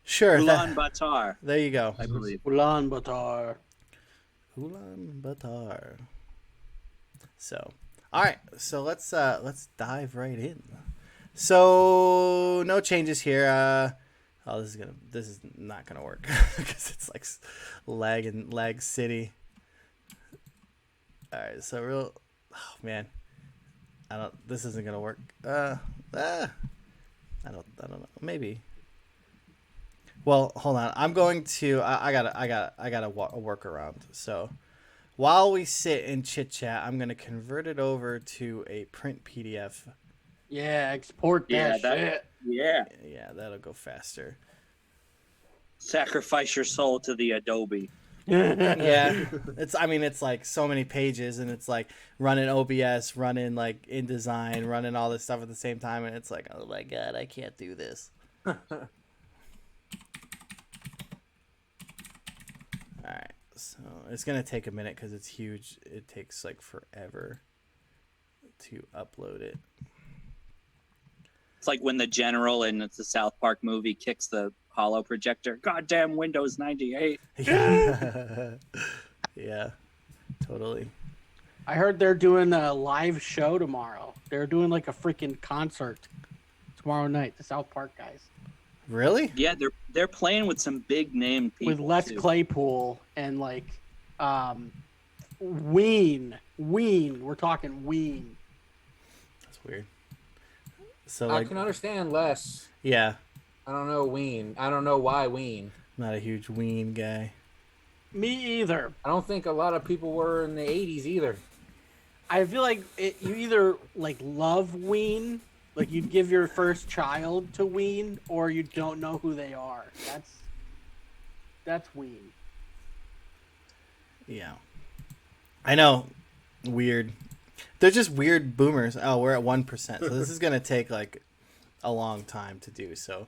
Sure. Ulaanbaatar. There you go. I believe. Ulaanbaatar. Ulaanbaatar. So, all right. So let's dive right in. So no changes here. This is not gonna work because it's lag city. All right. So man. This isn't gonna work. I don't know. Maybe. Well, hold on. I'm going to. I got a workaround. So, while we sit and chit chat, I'm gonna convert it over to a print PDF. Yeah, export that shit. Yeah. Yeah, that'll go faster. Sacrifice your soul to the Adobe. Yeah, it's so many pages, and it's running OBS, running InDesign, running all this stuff at the same time, and it's oh my god, I can't do this. All right, so it's gonna take a minute because it's huge. It takes forever to upload it. It's like when the general in the South Park movie kicks the hollow projector. Goddamn Windows 98. Yeah. Yeah, totally. I heard they're doing a live show tomorrow. They're doing a freaking concert tomorrow night, the South Park guys. Really? Yeah, they're playing with some big name people. With Les Claypool and Ween. We're talking Ween. That's weird. So I can understand Les. Yeah. I don't know Ween. I don't know why Ween. Not a huge Ween guy. Me either. I don't think a lot of people were in the 80s either. I feel you either love Ween, you'd give your first child to Ween, or you don't know who they are. That's Ween. Yeah. I know. Weird. They're just weird boomers. Oh, we're at 1%. So this is gonna take a long time to do. So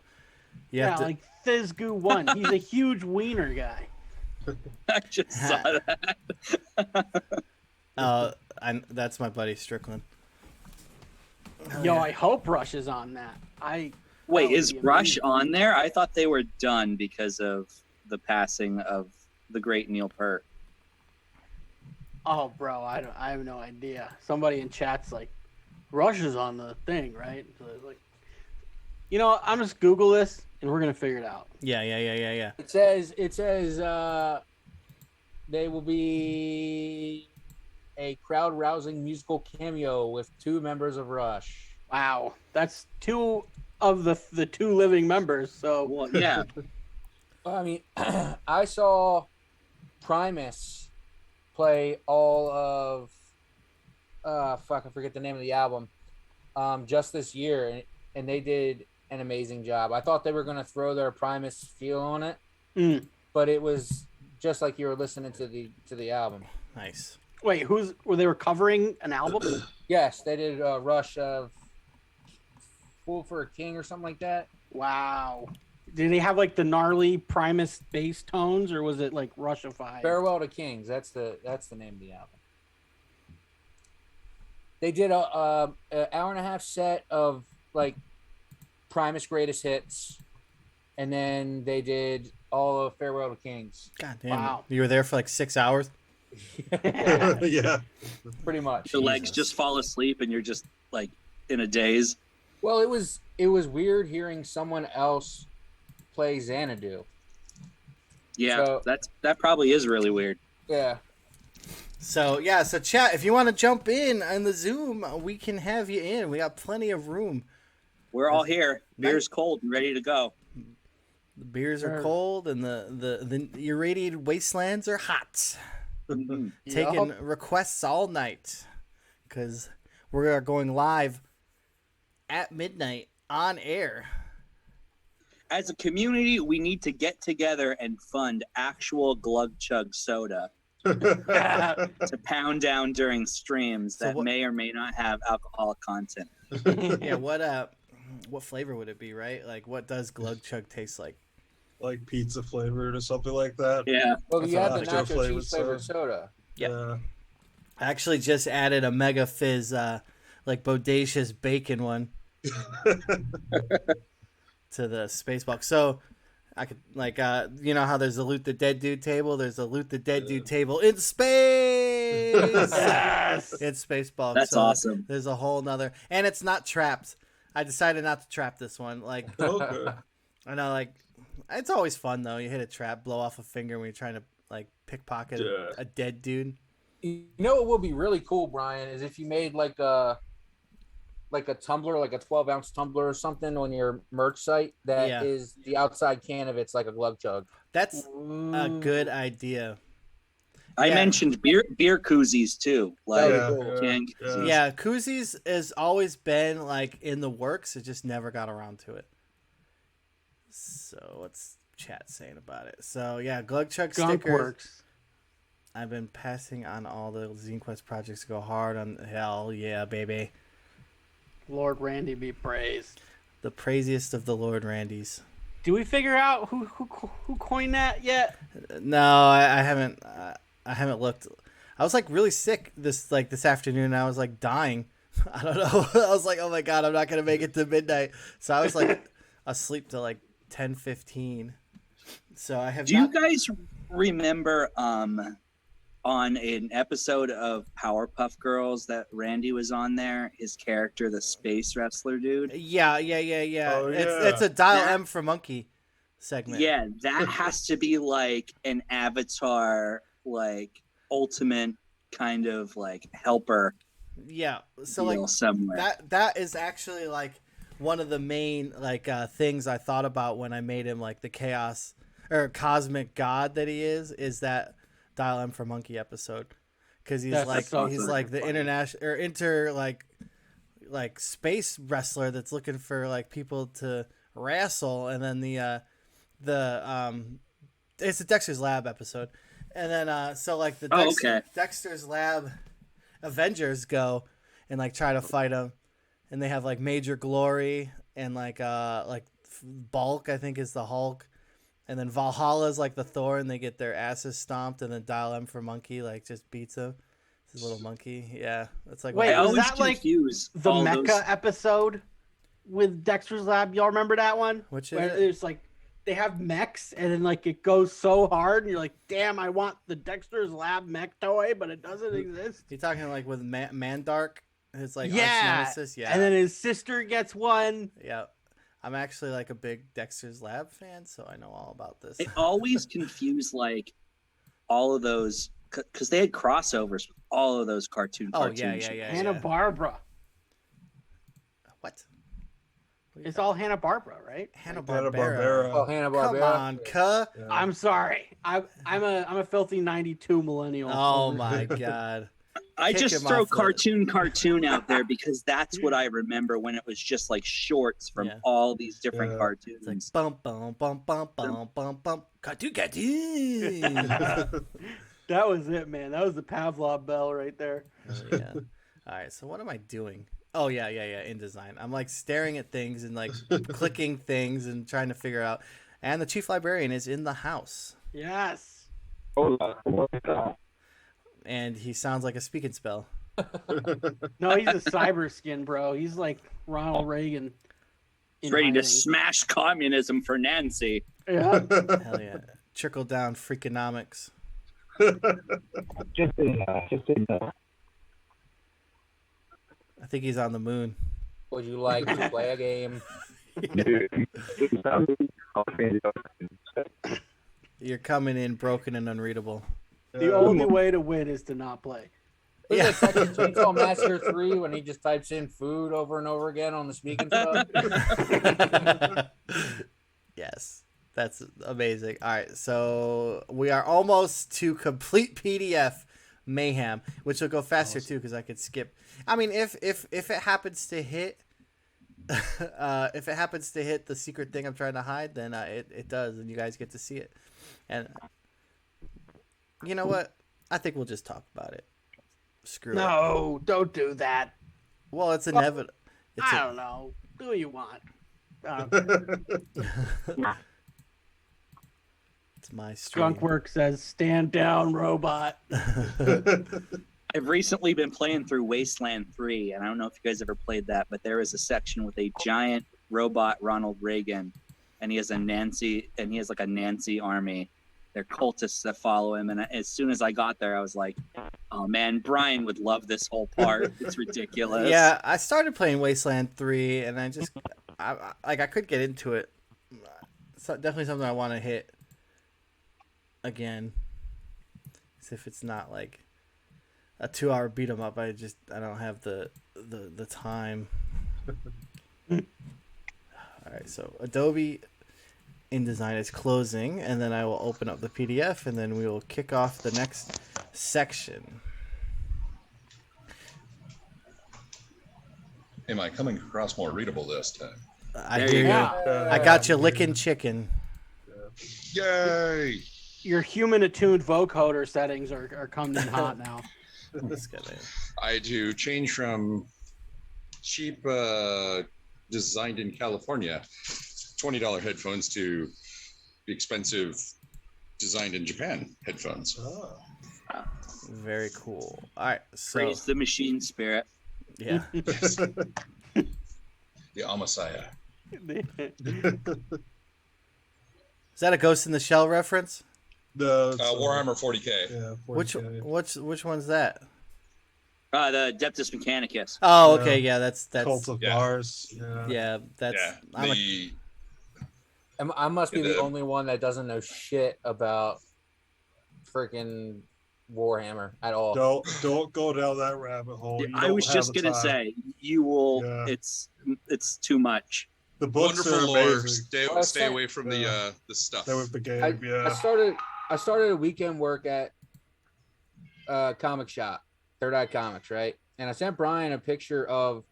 Thizgoo 1. He's a huge wiener guy. I just saw that. That's my buddy Strickland. Yo, I hope Rush is on that. Wait, is Rush on there? I thought they were done because of the passing of the great Neil Peart. Oh, bro, I have no idea. Somebody in chat's Rush is on the thing, right? So I'm just Google this. and we're gonna figure it out. Yeah. It says they will be a crowd-rousing musical cameo with 2 members of Rush. Wow, that's 2 of the 2 living members. So Well, yeah. Well, I mean, I saw Primus play all of I forget the name of the album just this year, and they did an amazing job. I thought they were going to throw their Primus feel on it, but it was just like you were listening to the album. Nice. wait, were they covering an album? Yes, they did Rush of Fool for a King or something like that. Wow. Did they have like the gnarly Primus bass tones, or was it like Rushified? Farewell to Kings. That's the name of the album. They did a hour and a half set of like Primus greatest hits, and then they did all of Farewell to Kings. God damn. Wow. You were there for like 6 hours? Yeah. Pretty much. The legs just fall asleep and you're just like in a daze. Well, it was weird hearing someone else play Xanadu. Yeah, So- that probably is really weird. Yeah. So chat, if you want to jump in on the Zoom, we can have you in. We got plenty of room. We're all here. Beer's cold and ready to go. The beers are cold and the irradiated wastelands are hot. Mhm. Taking requests all night because we are going live at midnight on air. As a community, we need to get together and fund actual Glug Chug soda to pound down during streams that may or may not have alcoholic content. Yeah, what flavor would it be, right? Like, what does Glug Chug taste like? Like pizza flavored or something like that. Yeah. Well, you have the nacho nacho cheese flavored soda. Yep. Yeah. I actually just added a Mega Fizz, like bodacious bacon one to the space box. So I could you know how there's a Loot the Dead Dude table? There's a Loot the Dead Dude table in space. Yes! In space box. That's awesome. There's a whole nother, and it's not trapped. I decided not to trap this one. Like, Okay. I know, like, it's always fun though. You hit a trap, blow off a finger when you're trying to like pickpocket a dead dude. You know what would be really cool, Brian, is if you made like a tumbler, like a 12-ounce tumbler or something on your merch site that is the outside can of it's like a Glug Chug. That's a good idea. I mentioned beer koozies too. Like Yeah, koozies has always been like in the works. It just never got around to it. So what's chat saying about it? So yeah, Glug Chug Skunk stickers. Works. I've been passing on all the Zine Quest projects to go hard on. Hell yeah, baby. Lord Randy be praised. The praisiest of the Lord Randys. Do we figure out who coined that yet? No, I haven't. I haven't looked. I was like really sick this afternoon. I was like dying. I don't know. I was like, oh my god, I'm not gonna make it to midnight. So I was like asleep till like 10:15. So I have. Do you guys remember on an episode of Powerpuff Girls that Randy was on there? His character, the space wrestler dude. Yeah. Oh, It's a Dial M for Monkey segment. Yeah, that has to be like an Avatar, like ultimate kind of like helper. Yeah. So deal like somewhere. that is actually like one of the main like things I thought about when I made him like the chaos or cosmic god that he is that Dial M for Monkey episode, because he's like the international or like space wrestler that's looking for like people to wrestle, and then it's a Dexter's Lab episode, and then so like the Dexter's Lab Avengers go and like try to fight him, and they have like Major Glory and like Bulk, I think is the Hulk. And then Valhalla's like the Thor, and they get their asses stomped, and then Dial M for Monkey like just beats him. It's his little monkey. Yeah, that's like. Wait, was that like the Mecha episode with Dexter's Lab? Y'all remember that one? Which is where it's like they have mechs, and then like it goes so hard, and you're like, "Damn, I want the Dexter's Lab mech toy, but it doesn't exist." You talking like with Mandark? His like arch yeah, nemesis? Yeah, and then his sister gets one. Yeah. I'm actually like a big Dexter's Lab fan, so I know all about this. I always confuse like all of those because they had crossovers with all of those cartoons. Hanna-Barbera. What? It's all Hanna-Barbera. Hanna-Barbera, right? Hanna-Barbera. Oh, Hanna-Barbera. Come on, cuh. Yeah. I'm sorry. I'm a filthy 92 millennial. Oh my god. I Kick just him throw off the- cartoon out there because that's what I remember when it was just like shorts from Yeah. all these different Yeah. cartoons. It's like bum bum bum bum bum bum. Cartoon. That was it, man. That was the Pavlov bell right there. Oh, yeah. All right. So what am I doing? Oh yeah. InDesign. I'm like staring at things and like clicking things and trying to figure out. And the chief librarian is in the house, Yes. and he sounds like a speaking spell. No, he's a cyber skin, bro. He's like Ronald Reagan. He's in ready to hiding. smash communism for Nancy. Yeah. Hell yeah. Trickle down freakonomics. I think he's on the moon. Would you like to play a game? You're coming in broken and unreadable. The only way to win is to not play. Look at Texas Chainsaw Massacre 3 when he just types in food over and over again on the speaking stuff. Yes, that's amazing. All right, so we are almost to complete PDF mayhem, which will go faster too because I could skip. I mean, if it happens to hit, if it happens to hit the secret thing I'm trying to hide, then it does, and you guys get to see it. And you know what? I think we'll just talk about it. Screw it. No, don't do that. Well, it's inevitable. I don't know. Do what you want. It's my stream. Skunkwork says, "Stand down, robot." I've recently been playing through Wasteland 3, and I don't know if you guys ever played that, but there is a section with a giant robot Ronald Reagan, and he has a Nancy, and he has like a Nancy army. They're cultists that follow him, and as soon as I got there, I was like, "Oh man, Brian would love this whole part. It's ridiculous." Yeah, I started playing Wasteland 3, and I just, I could get into it. So definitely something I want to hit again. As if it's not like a 2-hour beat 'em up. I don't have the time. All right, so Adobe InDesign is closing, and then I will open up the PDF, and then we will kick off the next section. Am I coming across more readable this time? I There hear you you. go. I got you licking chicken. Yay! Your human attuned vocoder settings are coming in hot now. Let's get it. I had to change from cheap, designed in California, $20 headphones to the expensive, designed in Japan headphones. Oh. Very cool. All right, so Praise the machine spirit. yeah, Yes. The Amasaya. is that a Ghost in the Shell reference? Warhammer 40K. Yeah, Which 40K. which one's that? The Deptus Mechanicus. Oh, Yeah. okay, yeah, that's Cult of Yeah. Mars. Yeah. yeah, that's Yeah. I'm a, The I must be the The- only one that doesn't know shit about freaking Warhammer at all. Don't go down that rabbit hole. You I don't was have just the gonna time. say you will. Yeah. It's too much. The books are wonderful lore. amazing. Stay away from Yeah. the stuff. That was the game. I Yeah. started a weekend work at comic shop, Third Eye Comics, right? And I sent Brian a picture of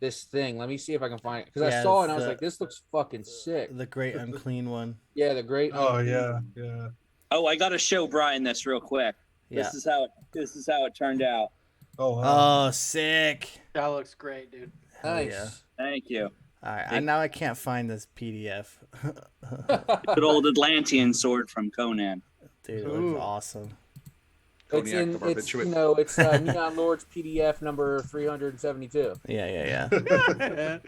this thing. Let me see if I can find it because Yeah, I saw it and I it's was the- like, "This looks fucking sick." the great unclean one. Yeah, the great. Oh yeah, yeah. Oh, I gotta show Brian this real quick. Yeah. This is how it turned out. Oh wow. Oh, sick. That looks great, dude. Hell Nice. yeah. Thank you. All right, now I can't find this PDF. Good old Atlantean sword from Conan. Dude, it Ooh. looks awesome. It's Cognac in. of It's Barbiturate. it's Neon Lords PDF number 372. Yeah. Story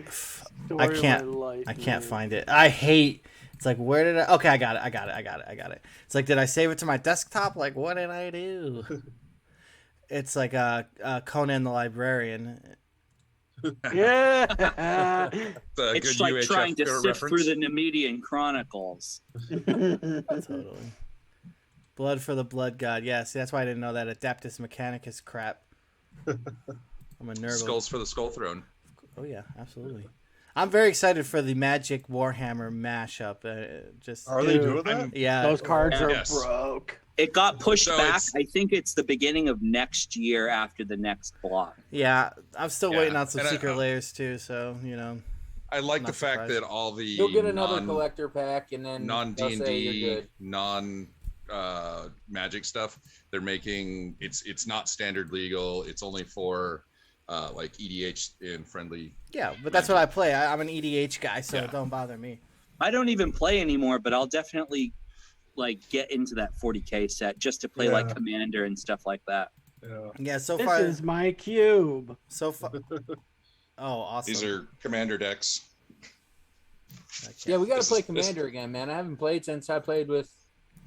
I of can't- my life, I can't man. find it. I hate. It's like, where did I? Okay, I got it. It's like, did I save it to my desktop? Like, what did I do? It's like Conan the Librarian. Yeah. The It's good like UHF trying to sift reference. through the Nemedian Chronicles. Totally. Blood for the blood god. Yeah, see, that's why I didn't know that Adeptus Mechanicus crap. I'm a nerd. Skulls for the Skull Throne. Oh yeah, absolutely. I'm very excited for the Magic Warhammer mashup. Just Are they doing that? yeah, Those cards are Yes. broke. It got pushed So back. it's- I think it's the beginning of next year after the next block. yeah. I'm still Yeah, waiting on some and secret layers too. So I like Not the fact surprised. that all the You'll get another collector pack, and then non they'll D and say you're D, good. non Magic stuff. They're making it's not standard legal. It's only for like EDH and friendly. yeah, but that's what I play. I'm an EDH guy, so Yeah. don't bother me. I don't even play anymore, but I'll definitely like get into that 40K set just to play like Yeah. Commander and stuff like that. Yeah. Yeah, so This far, is my cube. so far. Oh, awesome. These are commander decks. I can't- Yeah, we got to This play is- this- Commander again, man. I haven't played since I played with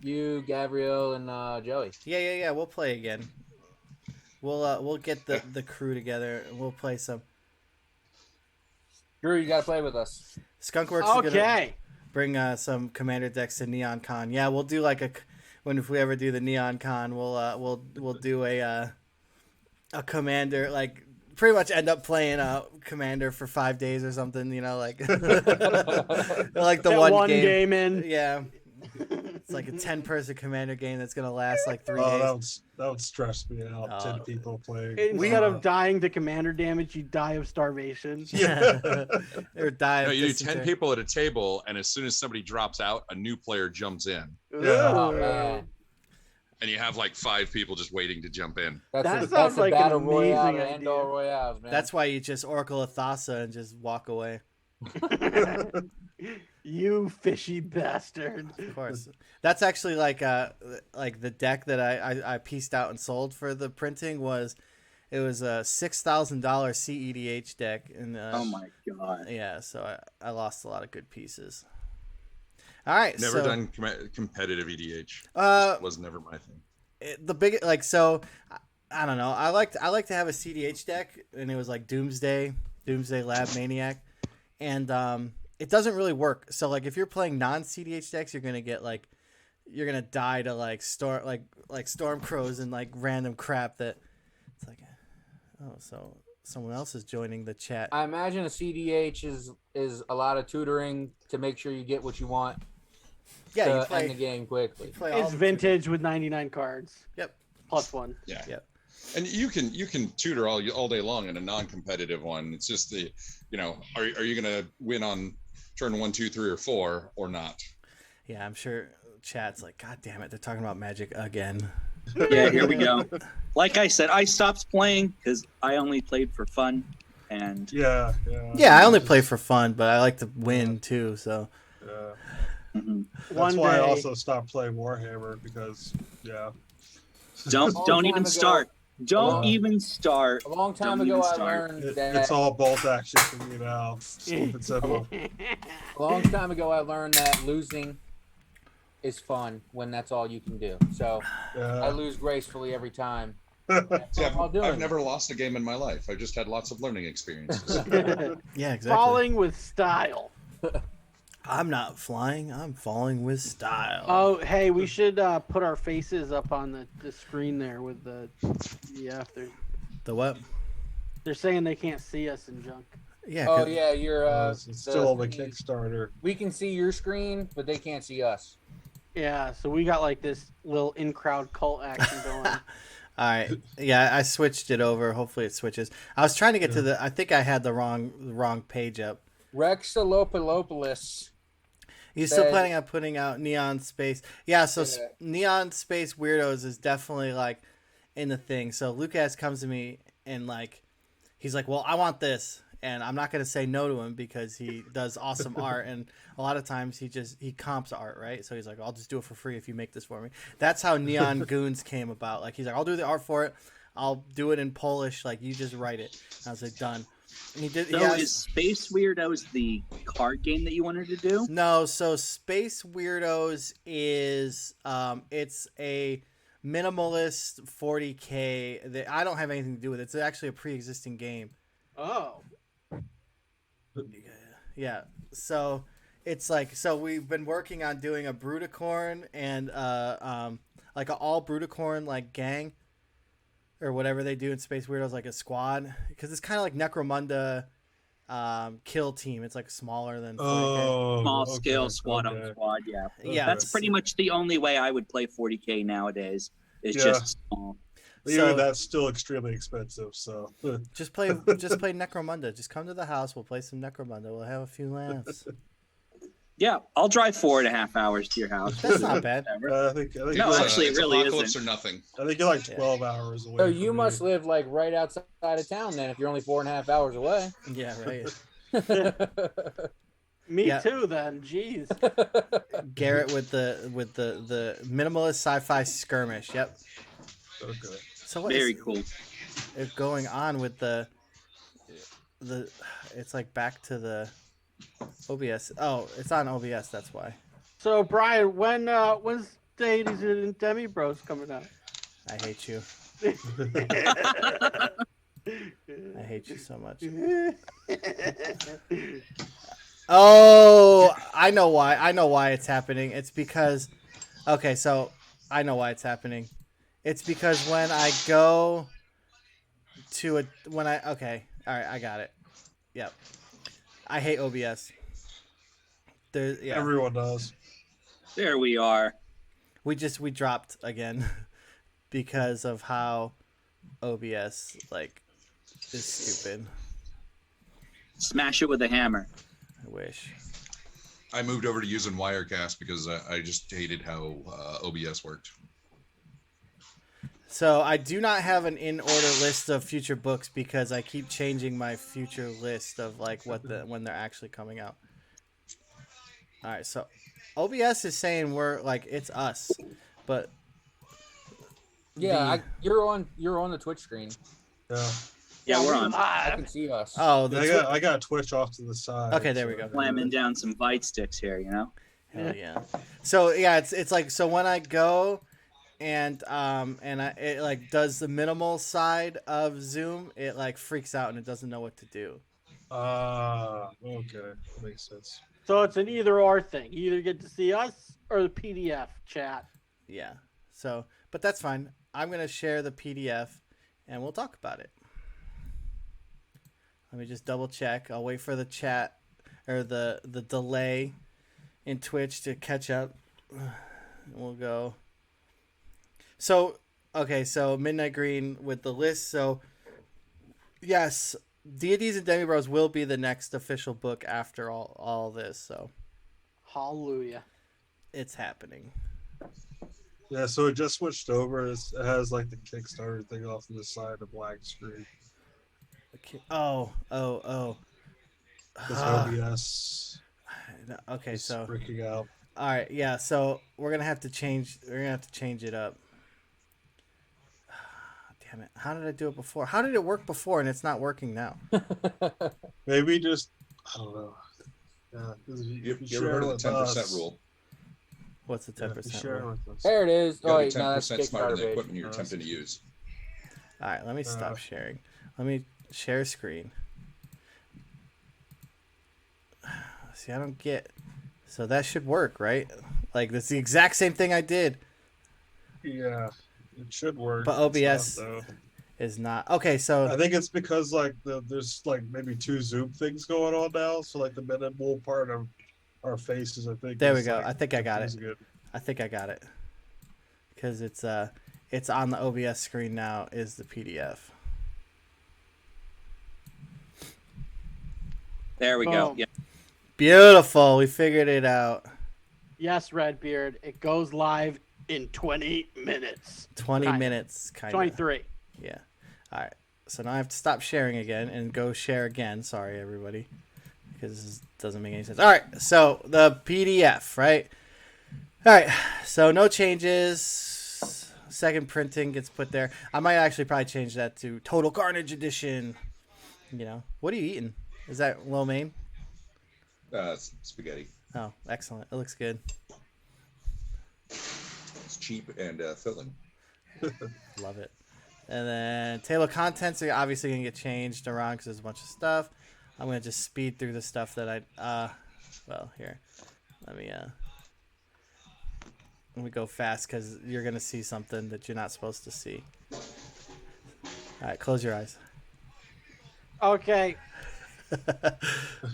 you, Gabriel, and Joey. Yeah. We'll play again. We'll get the crew together and we'll play some. Drew, you got to play with us. Skunkworks is gonna Okay. bring some Commander decks to Neon Con. Yeah, we'll do like if we ever do the Neon Con, we'll do a Commander, like pretty much end up playing Commander for 5 days or something. Like like the Get one game. in. Yeah, it's like a 10-person Commander game that's gonna last like 3 Oh, days. that would stress me out. Oh. 10 people playing. Instead of dying to commander damage, you die of starvation. Yeah. Or die. No, of you do 10 dysentery. people at a table, and as soon as somebody drops out, a new player jumps in, Yeah. Oh, Ugh. man. and you have like 5 people just waiting to jump in. That's That a, sounds that's a like an battle royale amazing to end all idea. royales, man. That's why you just Oracle Athasa and just walk away. You fishy bastard. Of course. That's actually like the deck that I pieced out and sold for the printing was a $6,000 CEDH deck and Oh my god. yeah, so I lost a lot of good pieces. All right, Never so, done competitive EDH. Was never my thing. the big like so I don't know. I like to have a CDH deck and it was like Doomsday Lab Maniac and it doesn't really work. So like if you're playing non-CDH decks, you're gonna die to like storm crows and like random crap that it's like so someone else is joining the chat. I imagine a CDH is a lot of tutoring to make sure you get what you want Yeah, to you play, end the game quickly. you play all It's the- vintage with 99 cards. Yep. Plus one. Yeah. Yep. And you can tutor all day long in a non-competitive one. It's just are you gonna win on turn 1, 2, 3, or 4 or not? Yeah, I'm sure chat's like, God damn it, they're talking about Magic again. Yeah, here we go. Like I said, I stopped playing because I only played for fun, and Yeah. Yeah, I only play for fun, but I like to win too. So Yeah. mhm. That's One why I day- also stopped playing Warhammer because, yeah. don't Long don't time even ago- start. Don't Uh, even start. A long time Don't ago, even I start. learned It's that. all bolt action for me now. Stupid simple. A long time ago, I learned that losing is fun when that's all you can do. So I Yeah. lose gracefully every time. See, I'll do I've it. never lost a game in my life. I've just had lots of learning experiences. yeah, exactly. Falling with style. I'm not flying. I'm falling with style. Oh, hey, we should put our faces up on the screen there with the. Yeah, The what? they're saying they can't see us in junk. Yeah. Oh 'cause- yeah, you're. It's still on the Kickstarter. We can see your screen, but they can't see us. Yeah, so we got like this little in-crowd cult action going. All right. Yeah, I switched it over. Hopefully it switches. I was trying to get to the. I think I had the wrong page up. Rexalopoulos. You still Said- planning on putting out Neon Space? Yeah. So Yeah. Neon Space Weirdos is definitely like in the thing. So Lucas comes to me and like, he's like, "Well, I want this," and I'm not gonna say no to him because he does awesome art, and a lot of times he comps art, right? So he's like, "I'll just do it for free if you make this for me." That's how Neon Goons came about. Like he's like, "I'll do the art for it. I'll do it in Polish. Like you just write it." I was like, "Done." And he did. So he has- is Space Weirdos the card game that you wanted to do? No, so Space Weirdos is it's a minimalist 40K that I don't have anything to do with. It's actually a pre-existing game. Oh. Yeah. So it's like we've been working on doing a Bruticorn and like an all Bruticorn like gang or whatever they do in Space Weirdos, like a squad, because it's kind of like Necromunda kill team. It's like smaller than 40K. Oh, Small okay, scale squad on okay. squad. Yeah, Yeah, that's pretty much the only way I would play 40K nowadays. Is Yeah. just small. Even that's still extremely expensive. So just play Necromunda. Just come to the house. We'll play some Necromunda. We'll have a few laughs. Yeah, I'll drive 4.5 hours to your house. That's not bad. I think No, actually, it it's really Apocalypse isn't. or nothing. I think you're like 12 hours away. So from you me. must live like right outside of town then, if you're only 4.5 hours away. Yeah, right. Me Yeah. too. Then, jeez. Garrett with the minimalist sci-fi skirmish. Yep. Okay. So what Very is cool. going on with the it's like back to the OBS. Oh, it's on OBS, that's why. So, Brian, when's Deities and Demi Bros coming out? I hate you. I hate you so much. Oh, I know why. I know why it's happening. It's because okay, so I know why it's happening. It's because when I go to okay, all right, I got it. Yep. I hate OBS. Everyone does. There we are. We dropped again because of how OBS like is stupid. Smash it with a hammer. I wish. I moved over to using Wirecast because I just hated how OBS worked. So I do not have an in-order list of future books because I keep changing my future list of like when they're actually coming out. All right, so OBS is saying we're like it's us, but yeah, you're on the Twitch screen. Yeah. Yeah, we're on. I can see us. Oh, I got Twitch off to the side. Okay, there we go. Slamming down some bite sticks here, you know. Hell yeah. So yeah, it's like so when I go and it like does the minimal side of Zoom, it like freaks out and it doesn't know what to do. Okay, makes sense. So it's an either-or thing. You either get to see us or the PDF chat. Yeah. So, but that's fine. I'm gonna share the PDF and we'll talk about it. Let me just double check. I'll wait for the chat or the delay in Twitch to catch up. We'll go. So, okay, so Midnight Green with the list. So, yes, Deities and Demibros will be the next official book after all this. So, hallelujah. It's happening. Yeah, so it just switched over. It has like the Kickstarter thing off to the side, the black screen. Oh. This OBS. Okay, so freaking out. All right, yeah. So we're gonna have to change. We're gonna have to change it up. Damn it! How did I do it before? How did it work before and it's not working now? Maybe just I don't know. Yeah, you ever heard of the 10% rule? What's the 10% rule? There it is. You Oh, gotta be 10% smarter than the Kickstarter equipment you're attempting to use. All right, let me stop sharing. Let me share screen. See, I don't get. So that should work, right? Like that's the exact same thing I did. Yeah, it should work. But OBS is not. Okay, so I think it's because like there's like maybe two Zoom things going on now. So like the minimal part of our faces, I think. There we is, go. like, I think I got it. confusing I think I got it. Because it's on the OBS screen now. Is the PDF. There we go. Yeah. Beautiful. We figured it out. Yes, Redbeard. It goes live in 20 minutes. 20 minutes, kind of. 23. Yeah. All right. So now I have to stop sharing again and go share again. Sorry, everybody. Because this doesn't make any sense. All right. So the PDF, right? All right. So no changes. Second printing gets put there. I might actually probably change that to Total Carnage Edition. You know. What are you eating? Is that lo mein? Spaghetti. Oh, excellent. It looks good. It's cheap and filling. Love it. And then table of contents are obviously going to get changed around because there's a bunch of stuff. I'm gonna just speed through the stuff that well, here, let me go fast because you're gonna see something that you're not supposed to see. All right, close your eyes. Okay.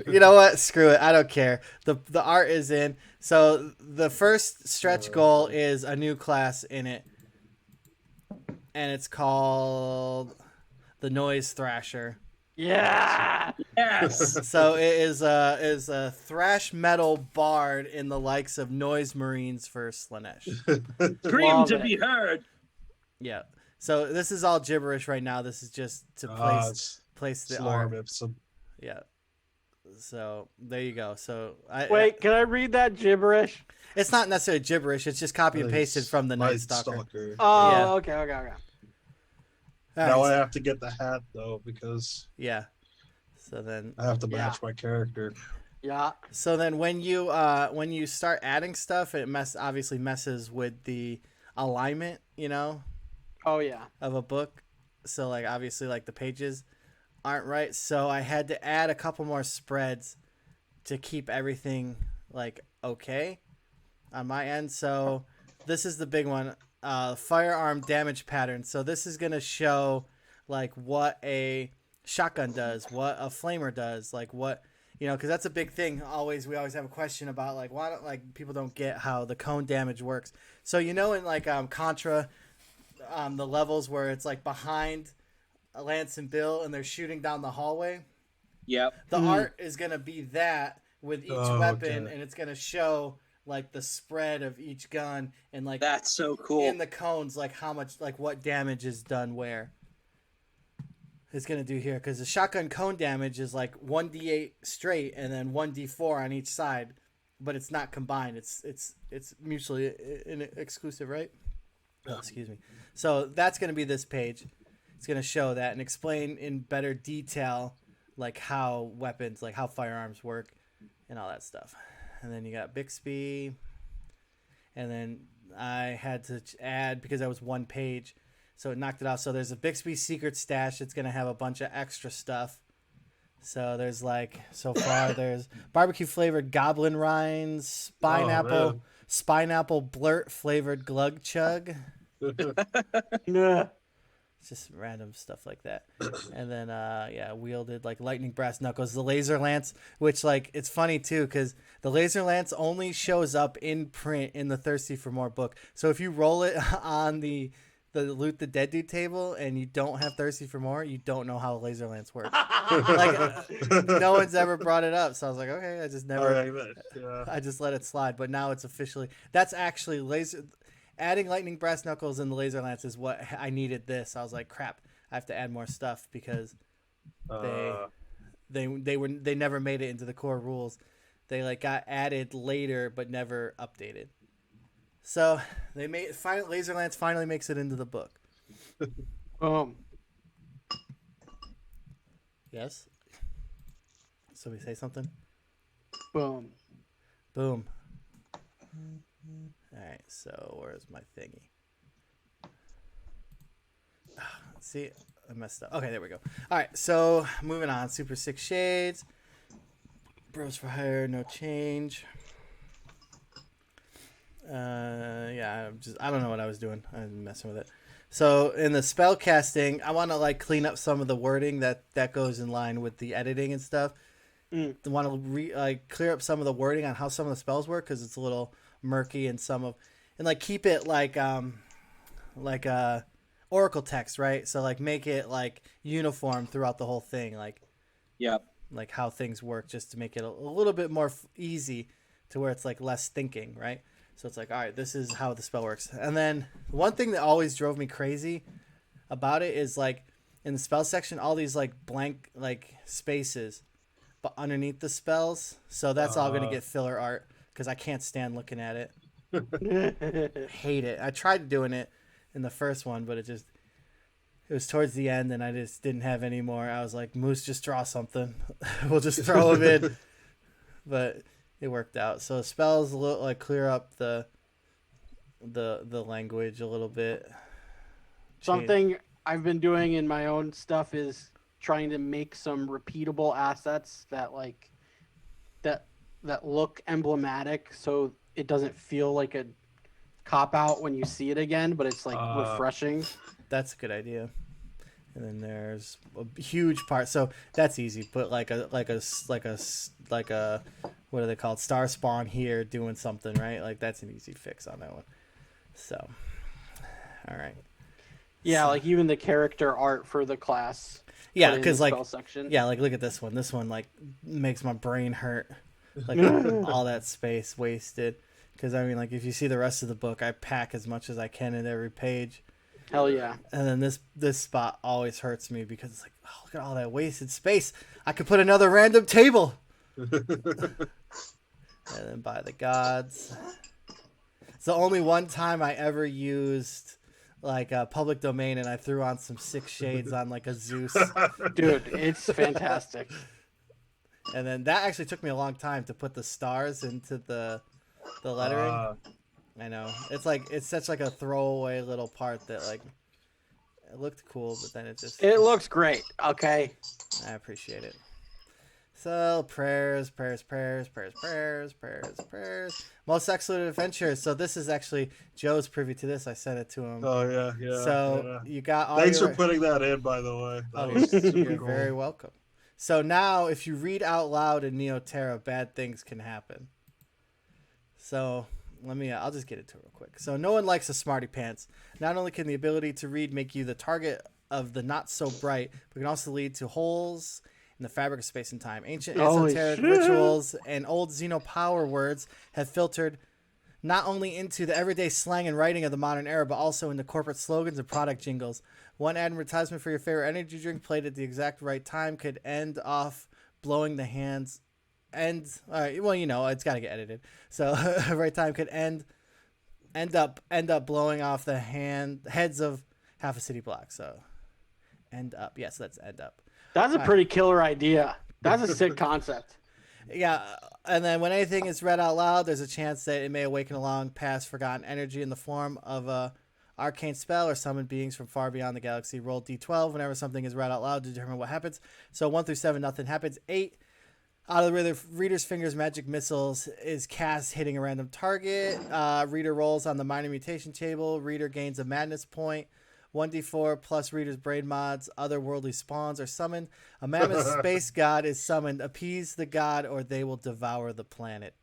You know what? Screw it. I don't care. The art is in. So the first stretch goal is a new class in it, and it's called the Noise Thrasher. Yeah. Yes. So it is a thrash metal bard in the likes of Noise Marines for Slanesh. Scream Love to it. be heard. Yeah. So this is all gibberish right now. This is just to place the art. Yeah. So there you go. So Wait, can I read that gibberish? it's not necessarily gibberish. It's just copy and pasted from the Night Stalker. Oh, Yeah. okay. All Now right, I have to get the hat though because yeah. So then I have to match my character. Yeah. So then when you start adding stuff, it obviously messes with the alignment, Oh yeah. of a book. So like obviously like the pages aren't right. So I had to add a couple more spreads to keep everything like okay on my end. So this is the big one, firearm damage pattern. So this is gonna show like what a shotgun does, what a flamer does, like what because that's a big thing. We always have a question about like why don't like people don't get how the cone damage works. So in like Contra, the levels where it's like behind Lance and Bill and they're shooting down the hallway. Yep. The art is gonna be that with each weapon, and it's gonna show like the spread of each gun and like That's so cool. in the cones, like how much, like what damage is done where. It's gonna do here because the shotgun cone damage is like 1d8 straight and then 1d4 on each side, but it's not combined. It's mutually exclusive, right? Oh, excuse me. So that's gonna be this page. It's gonna show that and explain in better detail like how weapons, like how firearms work, and all that stuff. And then you got Bixby, and then I had to add because that was one page. So it knocked it off. So there's a Bixby secret stash that's going to have a bunch of extra stuff. So there's like, so far there's barbecue flavored goblin rinds, spineapple blurt flavored glug chug. Nah. It's just random stuff like that. And then, wielded like lightning brass knuckles, the laser lance, which like, it's funny too, because the laser lance only shows up in print in the Thirsty for More book. So if you roll it on the Loot the Dead Dude table and you don't have Thirsty for More, you don't know how laser lance works. No one's ever brought it up, so I was like, okay, I just never I just let it slide. But now it's officially, that's actually adding lightning brass knuckles in the laser lance is what I needed. This I was like, crap, I have to add more stuff because they never made it into the core rules. They like got added later but never updated. So they laser lance finally makes it into the book. Yes. Somebody say something. Boom. All right. So where's my thingy? See, I messed up. Okay, there we go. All right. So moving on. Super Six Shades. Bros for Hire. No change. I don't know what I was doing. I was messing with it. So in the spell casting, I want to like clean up some of the wording that goes in line with the editing and stuff. I want to clear up some of the wording on how some of the spells work because it's a little murky and like keep it like oracle text, right? So like make it like uniform throughout the whole thing, like like how things work, just to make it a little bit more easy to where it's like less thinking, right? So it's like, all right, this is how the spell works. And then one thing that always drove me crazy about it is like in the spell section, all these like blank like spaces, but underneath the spells. So that's all going to get filler art because I can't stand looking at it. Hate it. I tried doing it in the first one, but it was towards the end and I just didn't have any more. I was like, Moose, just draw something. We'll just throw them in. But it worked out. So spells a little like clear up the language a little bit. Something I've been doing in my own stuff is trying to make some repeatable assets that like that look emblematic, so it doesn't feel like a cop out when you see it again, but it's like refreshing. That's a good idea. And then there's a huge part. So that's easy. Put like a what are they called? Star spawn here doing something, right? Like that's an easy fix on that one. So, all right. Yeah, So, like even the character art for the class. yeah, because like section. yeah, like look at this one. This one like makes my brain hurt. Like all that space wasted. Because I mean, like if you see the rest of the book, I pack as much as I can in every page. Hell yeah. And then this spot always hurts me because it's like, oh, look at all that wasted space. I could put another random table. And then by the gods. It's the only one time I ever used like a public domain and I threw on some 6 Shades on like a Zeus. Dude, it's fantastic. And then that actually took me a long time to put the stars into the lettering. I know. It's such like a throwaway little part that like it looked cool, but then it looks great. Okay. I appreciate it. So prayers. Most excellent adventures. So this is actually Joe's privy to this. I sent it to him. Oh yeah. So you got all Thanks for putting that in, by the way. That was super you're cool. very welcome. So now if you read out loud in Neoterra, bad things can happen. So I'll just get into it real quick. So no one likes a smarty pants. Not only can the ability to read make you the target of the not so bright, but can also lead to holes in the fabric of space and time. Ancient esoteric rituals and old Xeno power words have filtered not only into the everyday slang and writing of the modern era, but also into corporate slogans and product jingles. One advertisement for your favorite energy drink played at the exact right time could end off blowing the hands. All right, well, it's got to get edited. So right time could end up blowing off the heads of half a city block. So end up. Yes, that's end up. That's a pretty killer idea. That's a sick concept. Yeah, and then when anything is read out loud, there's a chance that it may awaken a long past forgotten energy in the form of a arcane spell or summon beings from far beyond the galaxy. Roll D12 whenever something is read out loud to determine what happens. So 1 through 7, nothing happens. 8, out of the reader's fingers, magic missiles is cast hitting a random target. Reader rolls on the minor mutation table. Reader gains a madness point. 1d4 plus reader's brain mods. Otherworldly spawns are summoned. A mammoth space god is summoned. Appease the god or they will devour the planet.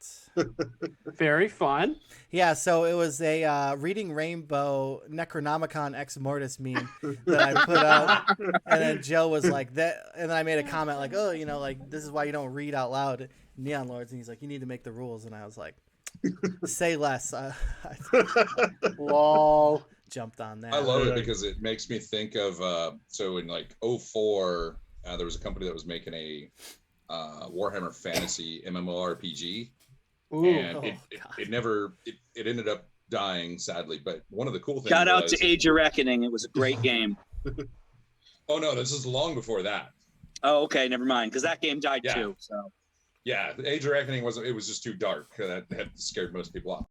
Very fun. Yeah, so it was a Reading Rainbow Necronomicon Ex Mortis meme that I put up. And then Joe was like, that, and then I made a comment like, oh, like this is why you don't read out loud Neon Lords. And he's like, you need to make the rules. And I was like, say less. Lol. Jumped on that. I love it because it makes me think of so in like 2004 there was a company that was making a Warhammer Fantasy MMORPG. Ooh. And it ended up dying sadly, but one of the cool things shout out to Age of Reckoning. It was a great game. Oh no, this is long before that. Oh, okay, never mind, because that game died Yeah. too. So Yeah, the Age of Reckoning was just too dark. That had scared most people off.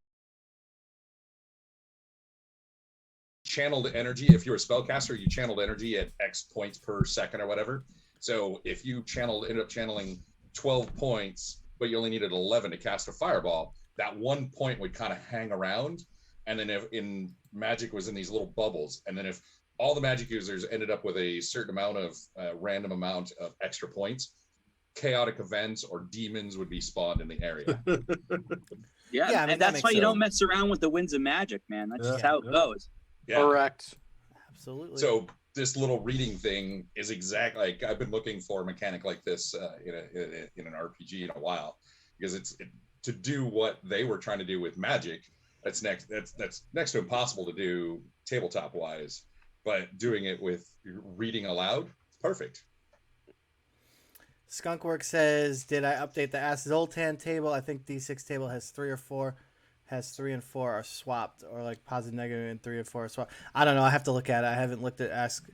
Channeled energy. If you're a spellcaster, you channeled energy at X points per second or whatever. So if you ended up channeling 12 points, but you only needed 11 to cast a fireball, that 1 point would kind of hang around. And then if in Magic was in these little bubbles. And then if all the Magic users ended up with a certain amount of random amount of extra points, chaotic events or demons would be spawned in the area. yeah, I mean, and that that's makes why you sense. don't mess around with the winds of magic, man. That's just how it goes. Yeah. Correct. Absolutely. So this little reading thing is exact. Like I've been looking for a mechanic like this in an RPG in a while, because to do what they were trying to do with Magic. That's next to impossible to do tabletop wise, but doing it with reading aloud, perfect. Skunkwork says, did I update the Ask Zoltan table? I think D6 table has 3 or 4. Has 3 and 4 are swapped, or like positive, negative, and 3 and 4 are swapped. I don't know. I have to look at it. I haven't looked at Ask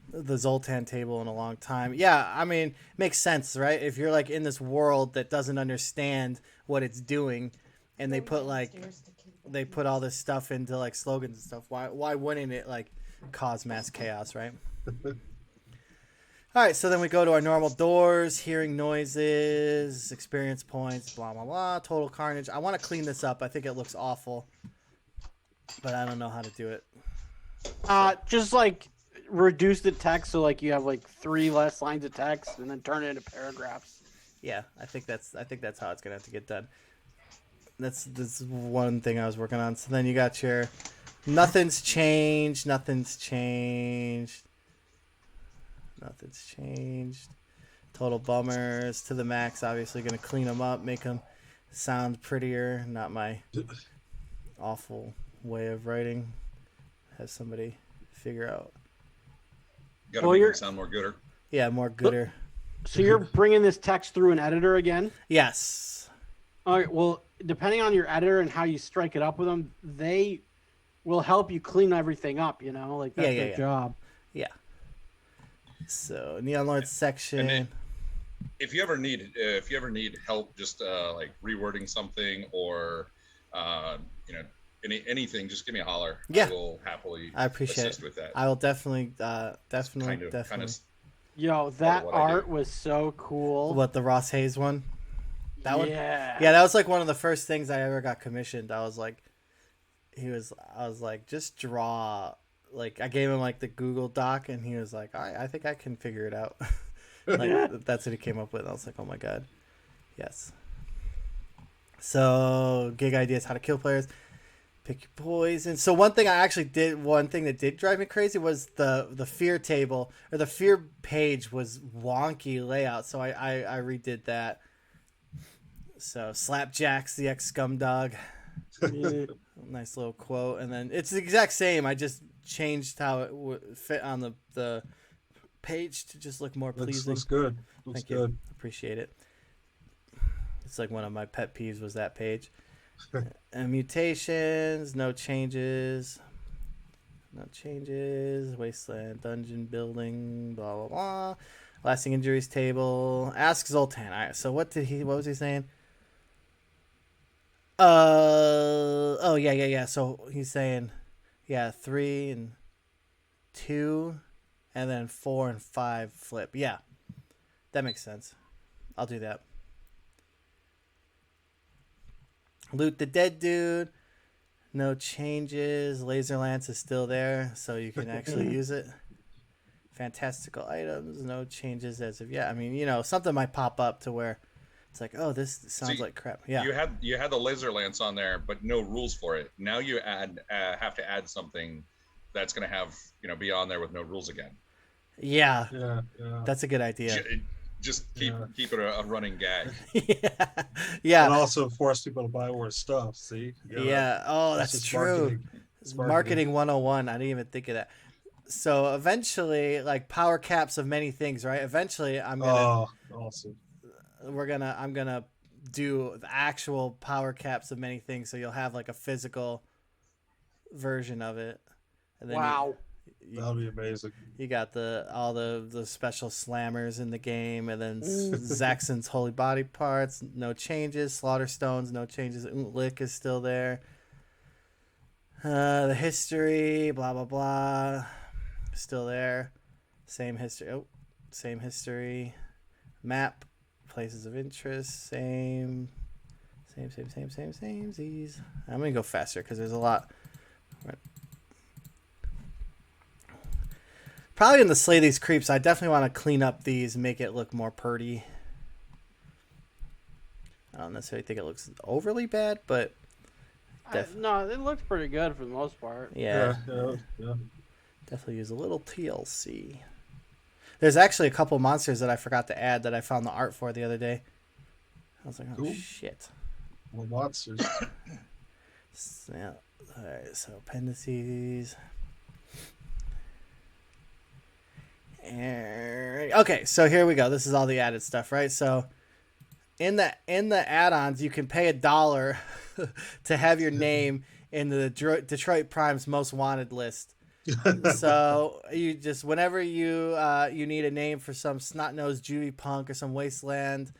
the Zoltan table in a long time. Yeah, I mean, makes sense, right? If you're like in this world that doesn't understand what it's doing, and they put all this stuff into like slogans and stuff, why wouldn't it like cause mass chaos, right? All right, so then we go to our normal doors, hearing noises, experience points, blah, blah, blah, total carnage. I want to clean this up. I think it looks awful, but I don't know how to do it. Just like reduce the text so like you have like 3 less lines of text and then turn it into paragraphs. Yeah, I think that's how it's gonna have to get done. That's one thing I was working on. So then you got your nothing's changed. Total bummers to the max. Obviously gonna clean them up, make them sound prettier. Not my awful way of writing. Have somebody figure out. You gotta make it sound more gooder. Yeah, more gooder. So you're bringing this text through an editor again? Yes. All right. Well, depending on your editor and how you strike it up with them, they will help you clean everything up. You know, like that's their job. Yeah. So Neon Lord section. And if you ever need help, just like rewording something or anything, just give me a holler. Yeah. I will happily appreciate assist it. with that. I will definitely. Yo, that art was so cool. What, the Ross Hayes one? That one? Yeah. Yeah, that was like one of the first things I ever got commissioned. I was like, just draw. Like, I gave him like the Google Doc, and he was like, I think I can figure it out. Like, that's what he came up with. I was like, oh my god, yes. So, gig ideas: how to kill players. Pick your poison. So one thing that did drive me crazy was the fear table, or the fear page was wonky layout. So I redid that. So Slapjack's the ex-scumdog. Nice little quote. And then it's the exact same. I just changed how it would fit on the page to just look more pleasing. Looks good. Thank you. Appreciate it. It's like one of my pet peeves was that page. And mutations, no changes. Wasteland, dungeon building, blah blah blah. Lasting injuries table. Ask Zoltan. All right, so what was he saying? Yeah. So he's saying, 3 and 2, and then 4 and 5 flip. Yeah, that makes sense. I'll do that. Loot the dead dude. No changes. Laser lance is still there, so you can actually use it. Fantastical items. No changes as of yet. I mean, something might pop up to where it's like, oh, this sounds like crap. Yeah. You had the laser lance on there, but no rules for it. Now you have to add something that's going to have be on there with no rules again. Yeah. Yeah. That's a good idea. Just keep it a running gag. Yeah. And also force people to buy more stuff. See? Yeah. Oh, that's true. Marketing 101. I didn't even think of that. So eventually, like power caps of many things, right? Eventually, I'm gonna. Oh, awesome. I'm gonna do the actual power caps of many things, so you'll have like a physical version of it. And then wow. That'll be amazing. You got all the special slammers in the game, and then Zaxxon's holy body parts, no changes. Slaughterstones, no changes. Lick is still there. The history, blah blah blah, still there. Same history. Same history. Map, places of interest, same. Samesies. I'm gonna go faster because there's a lot. Right. Probably in the Slay These Creeps, I definitely want to clean up these and make it look more purty. I don't necessarily think it looks overly bad, but... No, it looks pretty good for the most part. Yeah. Yeah. Definitely use a little TLC. There's actually a couple monsters that I forgot to add that I found the art for the other day. I was like, oh, cool. Shit. Well, monsters. Yeah. All right, so appendices... Okay, so here we go. This is all the added stuff, right? So in the add-ons, you can pay $1 to have your name in the Detroit Prime's most wanted list. So you just whenever you need a name for some snot-nosed juvie punk or some wasteland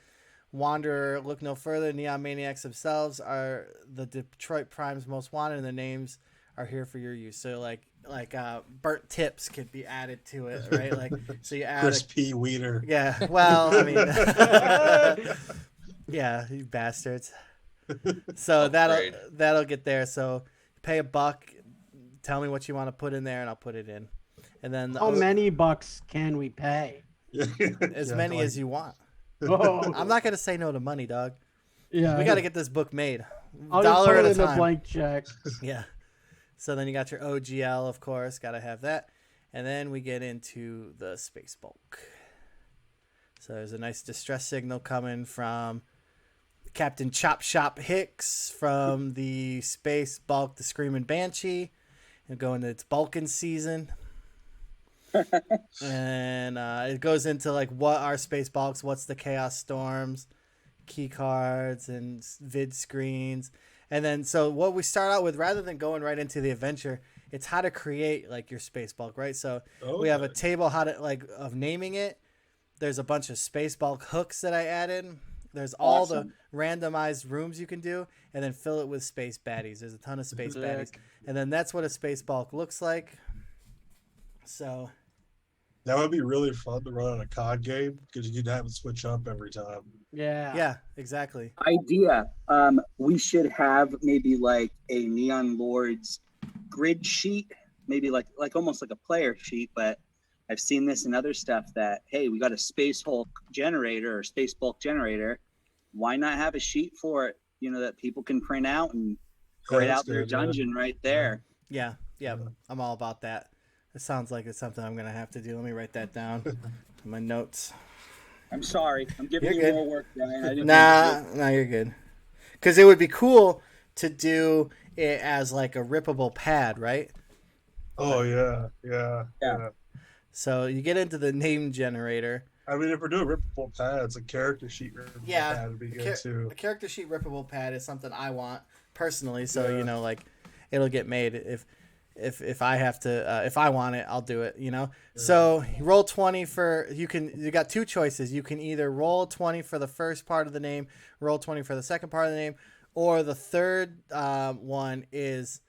wanderer, look no further. Neon Maniacs themselves are the Detroit Prime's most wanted, and their names are here for your use. So like burnt tips could be added to it, right? Like so you add Crispy wiener. Yeah, well, I mean, yeah, you bastards. So that'll get there. So pay $1. Tell me what you want to put in there, and I'll put it in. And then How many bucks can we pay? as many as you want. Oh. I'm not gonna say no to money, dog. Yeah, We got to get this book made. I'll just Dollar put at it a in a time. blank check. Yeah. So then you got your OGL, of course, got to have that. And then we get into the space bulk. So there's a nice distress signal coming from Captain Chop Shop Hicks from the space bulk, the Screaming Banshee, and going to its bulking season. And it goes into like what are space bulks, what's the Chaos Storms, key cards and vid screens. And then so what we start out with, rather than going right into the adventure, it's how to create like your space bulk, right? So we have a table how to like of naming it. There's a bunch of space bulk hooks that I added. There's all the randomized rooms you can do, and then fill it with space baddies. There's a ton of space baddies, and then that's what a space bulk looks like. So that would be really fun to run on a COD game because you could have it switch up every time. Yeah, exactly. Idea. We should have maybe like a Neon Lords grid sheet, maybe like almost like a player sheet, but I've seen this in other stuff that, hey, we got a space Hulk generator or space bulk generator. Why not have a sheet for it, that people can print out and create out their dungeon right there? Yeah, I'm all about that. It sounds like it's something I'm going to have to do. Let me write that down in my notes. I'm sorry. I'm giving you more work, Brian. Nah, you're good. Because it would be cool to do it as like a rippable pad, right? Oh, yeah. So you get into the name generator. I mean, if we're doing rippable pads, a character sheet rippable pad would be good too. A character sheet rippable pad is something I want personally. So like it'll get made if I have to. If I want it, I'll do it. So you roll 20 for you got two choices. You can either roll 20 for the first part of the name, roll 20 for the second part of the name, or the third one is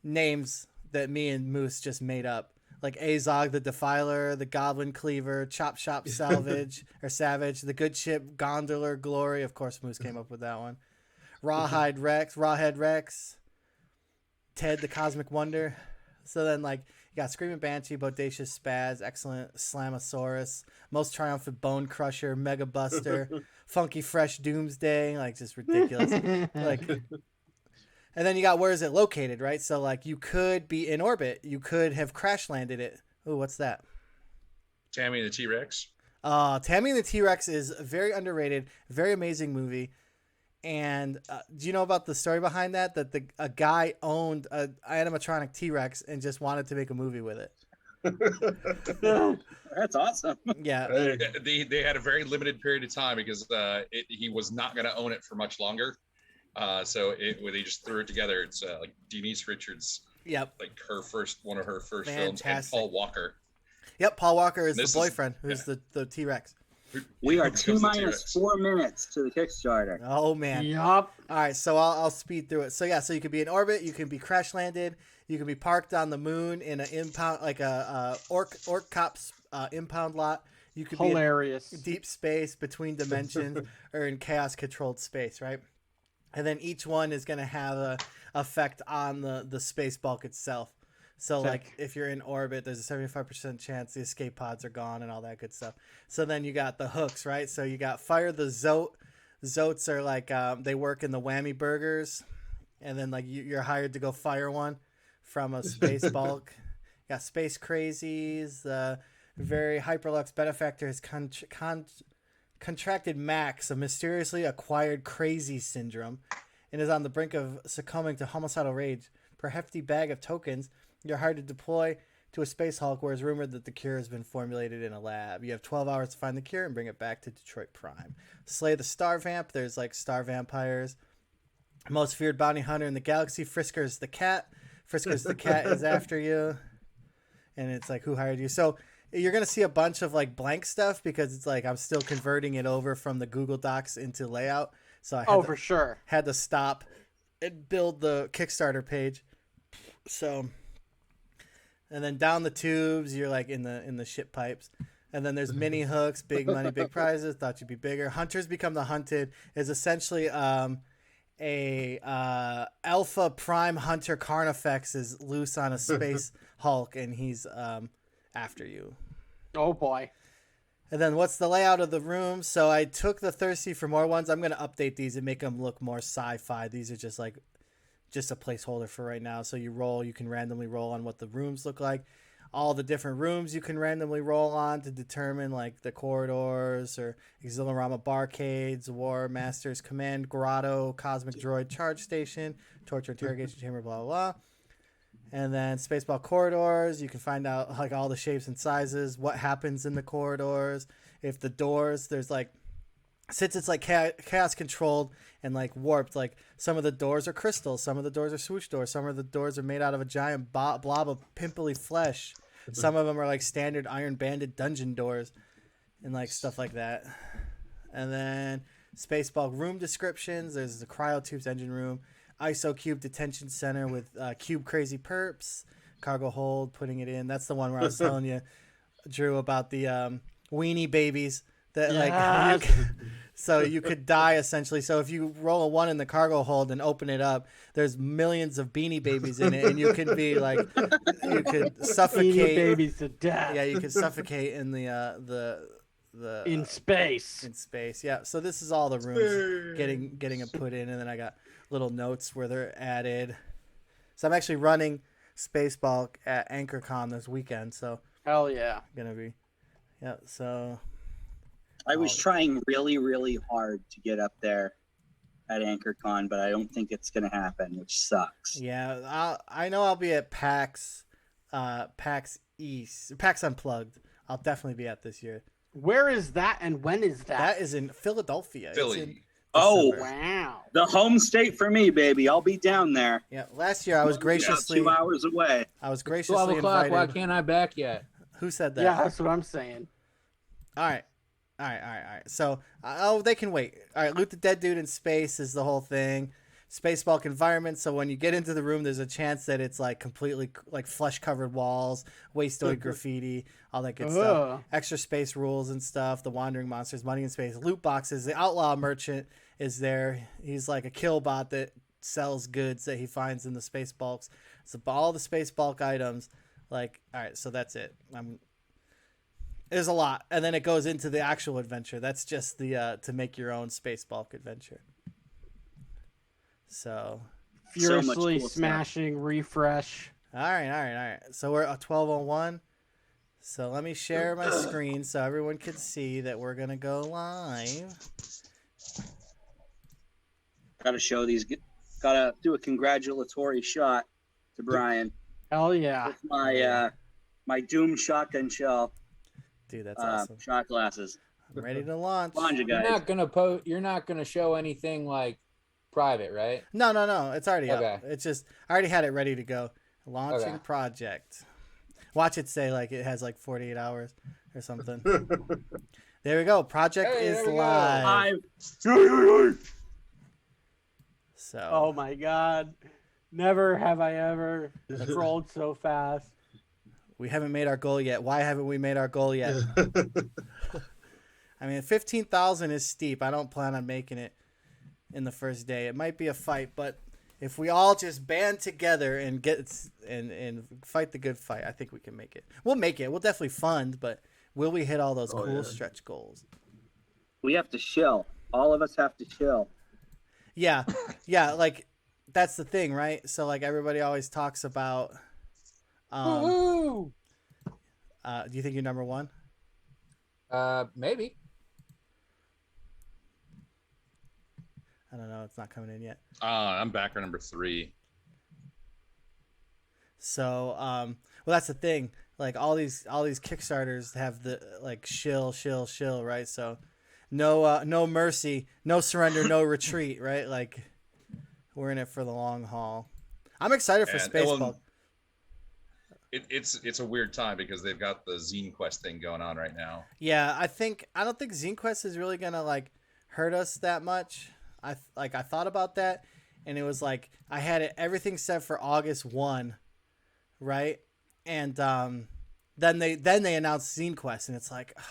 names that me and Moose just made up. Like Azog the Defiler, the Goblin Cleaver, Chop Shop Salvage or Savage, the Good Ship Gondolar Glory. Of course, Moose came up with that one. Rawhead Rex, Ted the Cosmic Wonder. So then, like, you got Screaming Banshee, Bodacious Spaz, Excellent Slamosaurus, Most Triumphant Bone Crusher, Mega Buster, Funky Fresh Doomsday, like just ridiculous. And then you got where is it located, right? So like you could be in orbit. You could have crash landed it. Oh, what's that? Tammy and the T-Rex. Tammy and the T-Rex is a very underrated, very amazing movie. And do you know about the story behind that? That a guy owned an animatronic T-Rex and just wanted to make a movie with it. That's awesome. Yeah. They had a very limited period of time because he was not going to own it for much longer. So they just threw it together. It's like Denise Richards. Yep. Like one of her first films, and Paul Walker. Yep, Paul Walker is the boyfriend who's the T-Rex. We are 2 minus 4 minutes to the Kickstarter. Oh man. Yup. All right, so I'll speed through it. So yeah, so you can be in orbit, you can be crash landed, you can be parked on the moon in an impound, like a orc cops impound lot. You could Hilarious. be in deep space between dimensions or in chaos controlled space, right? And then each one is going to have a effect on the space bulk itself. So like if you're in orbit, there's a 75% chance the escape pods are gone and all that good stuff. So then you got the hooks, right? So you got fire the Zote. Zotes are like they work in the whammy burgers, and then like you're hired to go fire one from a space bulk. You got space crazies. Very hyperlux benefactor has contracted Max, a mysteriously acquired crazy syndrome, and is on the brink of succumbing to homicidal rage. Per hefty bag of tokens, you're hired to deploy to a space hulk where it's rumored that the cure has been formulated in a lab. You have 12 hours to find the cure and bring it back to Detroit Prime. Slay the Star Vamp. There's like star vampires. Most feared bounty hunter in the galaxy. Frisker's the cat. Frisker's the cat is after you. And it's like, who hired you? So you're going to see a bunch of like blank stuff because it's like I'm still converting it over from the Google Docs into layout. So I for sure. had to stop and build the Kickstarter page. So, and then down the tubes, you're like in the ship pipes. And then there's mini hooks, big money, big prizes. Thought you'd be bigger. Hunters become the hunted is essentially a alpha prime hunter Carnifex is loose on a space Hulk, and he's after you. Oh boy. And then what's the layout of the room? So I took the Thirsty for More ones. I'm going to update these and make them look more sci-fi. These are just a placeholder for right now. So you can randomly roll on what the rooms look like. All the different rooms you can randomly roll on to determine like the corridors or Exhilarama Barcades, War Masters Command Grotto, Cosmic Droid Charge Station, Torture Interrogation Chamber, blah, blah, blah. And then Spaceball Corridors, you can find out like all the shapes and sizes, what happens in the corridors. If the doors, there's like, since it's like chaos controlled and like warped, like some of the doors are crystals, some of the doors are swoosh doors, some of the doors are made out of a giant blob of pimply flesh. Some of them are like standard iron banded dungeon doors and like stuff like that. And then Spaceball room descriptions. There's the Cryotubes engine room, ISO Cube detention center with Cube crazy perps, cargo hold, putting it in. That's the one where I was telling you, Drew, about the weenie babies that like so you could die essentially. So if you roll a 1 in the cargo hold and open it up, there's millions of beanie babies in it, and you could be like, you could suffocate Beanie babies to death. Yeah, you could suffocate in the in space. In space, yeah. So this is all the rooms getting it put in, and then I got little notes where they're added. So I'm actually running Spaceball at AnchorCon this weekend. So hell yeah, gonna be So. I was trying really, really hard to get up there at AnchorCon, but I don't think it's going to happen, which sucks. Yeah, I know I'll be at PAX East, PAX Unplugged. I'll definitely be at this year. Where is that, and when is that? That is in Philadelphia. Philly. Wow. The home state for me, baby. I'll be down there. Yeah, last year I was graciously 2 hours away. I was graciously 12 o'clock. invited. Why can't I back yet? Who said that? Yeah, that's what I'm saying. All right. So, they can wait. All right, Loot the Dead Dude in Space is the whole thing. Spaceball environment. So when you get into the room, there's a chance that it's like completely like flesh-covered walls, wasteoid graffiti, all that good stuff. Extra space rules and stuff. The wandering monsters, money in space, loot boxes. The outlaw merchant is there. He's like a kill bot that sells goods that he finds in the space bulks. So all the space bulk items. Like, all right, so that's it. There's a lot, and then it goes into the actual adventure. That's just the to make your own space bulk adventure. So Furiously cool smashing refresh. All right. So we're at 12:01. So let me share my screen so everyone can see that we're gonna go live. Gotta do a congratulatory shot to Brian. Hell yeah. With my Doom shotgun shell. Dude, that's awesome. Shot glasses. I'm ready to launch. Come on, you You're guys. not gonna You're not gonna show anything like private, right? No. It's already Okay. up. It's just I already had it ready to go. Launching project. Watch it say like it has like 48 hours or something. There we go. Project is there we go. live. So. Oh my god. Never have I ever scrolled so fast. We haven't made our goal yet. Why haven't we made our goal yet? I mean, 15,000 is steep. I don't plan on making it in the first day. It might be a fight, but if we all just band together and and fight the good fight, I think we can make it. We'll make it. We'll definitely fund, but will we hit all those cool stretch goals? We have to chill. All of us have to chill. Yeah. Like that's the thing, right? So like everybody always talks about. Woohoo! Do you think you're number one? Maybe. I don't know. It's not coming in yet. I'm backer number 3. So, well, that's the thing. Like all these Kickstarters have the like shill, right? So, no mercy, no surrender, no retreat, right? Like we're in it for the long haul. I'm excited for Spaceball. It's a weird time because they've got the Zine Quest thing going on right now. Yeah, I don't think Zine Quest is really gonna like hurt us that much. I thought about that, and it was like I had everything set for August 1, right? And then they announced Zine Quest, and it's like, ugh,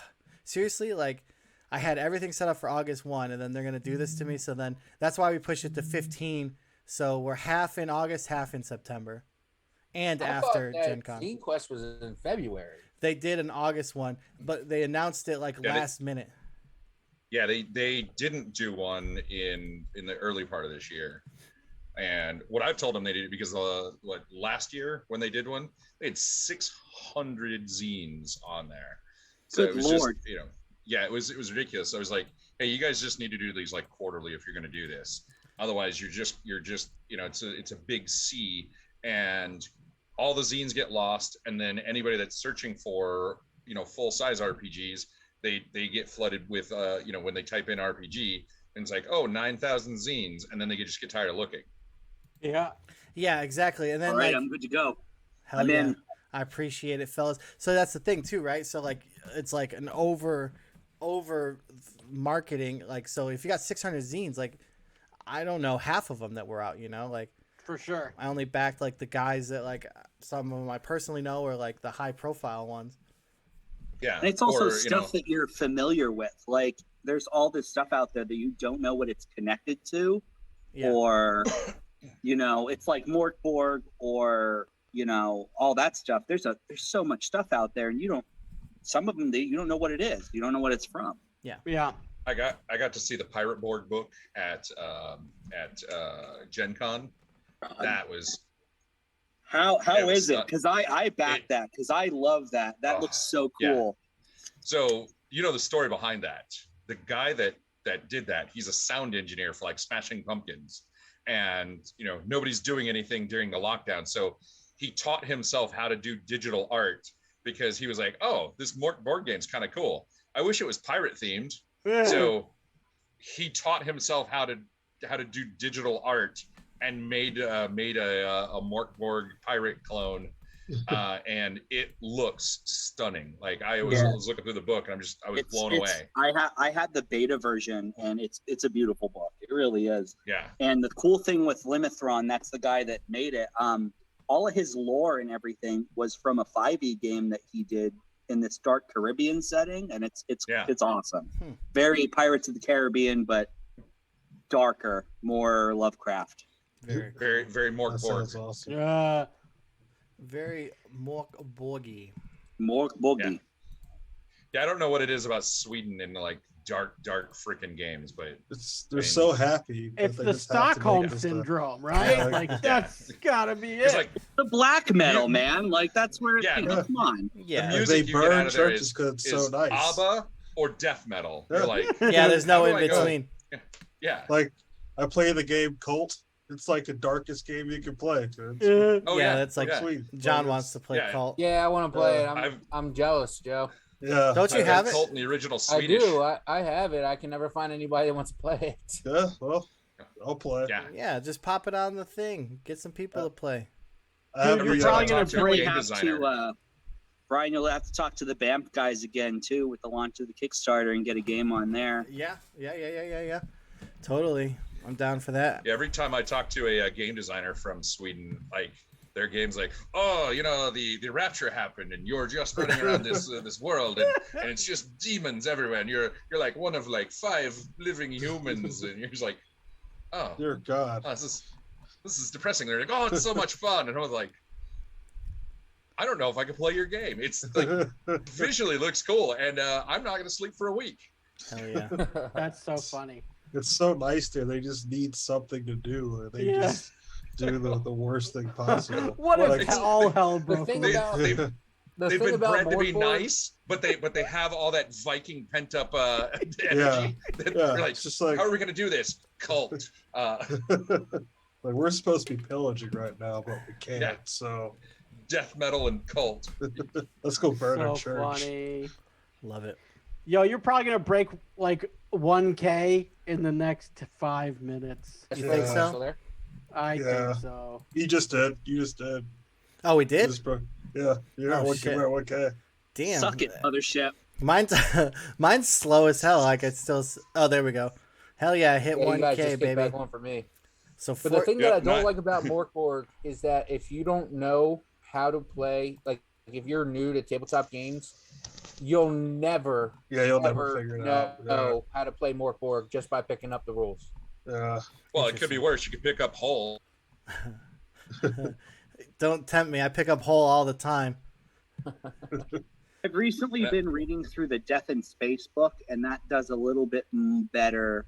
seriously, like I had everything set up for August 1, and then they're gonna do this to me. So then that's why we pushed it to 15. So we're half in August, half in September, and I after thought that Gen Con. Zine Quest was in February. They did an August one, but they announced it like last minute. Yeah, they didn't do one in the early part of this year. And what I've told them they did, because last year when they did one, they had 600 zines on there. So Good it was Lord. just, it was ridiculous. I was like, hey, you guys just need to do these like quarterly if you're going to do this. Otherwise, you're just it's a big C, and all the zines get lost, and then anybody that's searching for full size RPGs, they get flooded with when they type in RPG, and it's like, oh, 9,000 zines, and then they just get tired of looking. Yeah, exacther. And then All right, like, I'm good to go. hell I'm yeah. in. I appreciate it, fellas. So that's the thing too, right? So like it's like an over marketing. Like, so if you got 600 zines, like I don't know half of them that were out, like For sure. I only backed like the guys that like some of them I personally know, or like the high profile ones. Yeah. And it's also stuff that you're familiar with. Like there's all this stuff out there that you don't know what it's connected to, or it's like Mortborg or all that stuff. There's so much stuff out there, and some of them you don't know what it is. You don't know what it's from. Yeah. I got to see the Pirate Board book at Gen Con. That was How it was is it? Because I backed that because I love that. That looks so cool. Yeah. So the story behind that. The guy that did that, he's a sound engineer for like Smashing Pumpkins, and nobody's doing anything during the lockdown, so he taught himself how to do digital art because he was like, oh, this board game's kind of cool. I wish it was pirate themed. So he taught himself how to do digital art and made a Morkborg pirate clone, and it looks stunning. Like I was looking through the book, and I was blown away. I had the beta version, and it's a beautiful book. It really is. Yeah. And the cool thing with Limithron, that's the guy that made it. All of his lore and everything was from a 5e game that he did in this dark Caribbean setting, and it's awesome. Very Pirates of the Caribbean, but darker, more Lovecraft. Very, very Morkborg. Sounds awesome. Yeah. Very Morkborgy. Morkborgy. Yeah, I don't know what it is about Sweden and like dark freaking games, but they're so happy. It's that the they just have to Stockholm make this stuff. syndrome, right? Yeah. Like that's gotta be it's it. like The black metal, man. Like that's where Yeah. come on. Yeah. the music They you get burn out of there churches is 'cause it's so nice. ABBA or death metal. Yeah. You're like, Yeah, there's no How in do I go? between. yeah. Like I play the game Cult. It's like the darkest game you can play. It's Oh yeah, yeah, that's like sweet. John Like, wants to play Yeah. Cult. Yeah, I want to play it. I've- I'm jealous, Joe. Yeah. Don't you I've have had it? Cult in the original I Swedish. do. I have it. I can never find anybody that wants to play it. Yeah. Well, I'll play. Yeah. Yeah, just pop it on the thing. Get some people to play. I have You're the, probably time I gonna talk to a break game out designer. to Brian. You'll have to talk to the BAMP guys again too with the launch of the Kickstarter and get a game on there. Yeah. Totally. I'm down for that. Yeah, every time I talk to a game designer from Sweden, like their game's like, oh, the rapture happened, and you're just running around this world, and it's just demons everywhere, and you're like one of like 5 living humans, and you're just like, oh, Dear God. this is depressing. They're like, oh, it's so much fun, and I was like, I don't know if I can play your game. It's like visually looks cool, and I'm not gonna sleep for a week. Hell yeah. That's so funny. It's so nice there. They just need something to do. Or they Yeah. just do the worst thing possible. What Like, if all hell The broke thing loose? about They've the they've thing been about bred to be Morkborg- nice, but they have all that Viking pent up energy. Yeah. That Yeah, you're like, it's just like how are we gonna do this? Cult. like we're supposed to be pillaging right now, but we can't. Yeah. So Death metal and cult. let's go burn our So church. funny. Love it. Yo, you're probably gonna break like 1K in the next 5 minutes. You think so? Still there? I Yeah. think so. You just did. You just did. Oh, we You did? just broke. Yeah. You're at Oh, 1K. shit. We're at 1K. Damn. Suck it, mothership. Mine's slow as hell. I could still. Oh, there we go. Hell yeah, I hit Yeah, you guys 1K, just kicked baby. back one for me. So But the thing that I don't Yep, like about Morkborg is that if you don't know how to play, like if you're new to tabletop games, you'll never You'll never ever figure it know out. how to play Morkborg just by picking up the rules. Yeah. Well, it could be worse. You could pick up Hull. Don't tempt me. I pick up Whole all the time. I've recently been reading through the Death in Space book, and that does a little bit better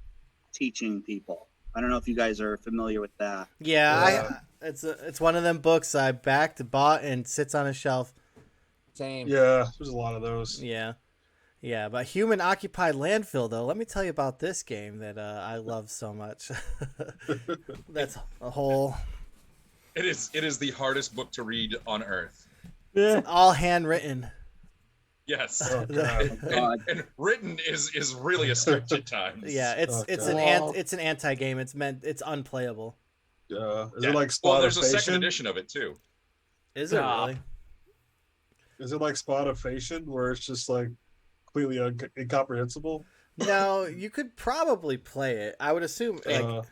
teaching people. I don't know if you guys are familiar with that. Yeah. It's one of them books I bought, and sits on a shelf. Same. Yeah, there's a lot of those. Yeah. Yeah, but Human Occupied Landfill, though, let me tell you about this game that I love so much. That's a whole... It is the hardest book to read on Earth. It's all handwritten. Yes. Oh, God. And written is really a stretch at times. Yeah, it's an anti-game. It's unplayable. Yeah. Is Yeah. it like Well, there's a second Spotifation? edition of it too. Is it really? Is it like Spotifation, where it's just like completely incomprehensible? No, you could probably play it. I would assume. Like,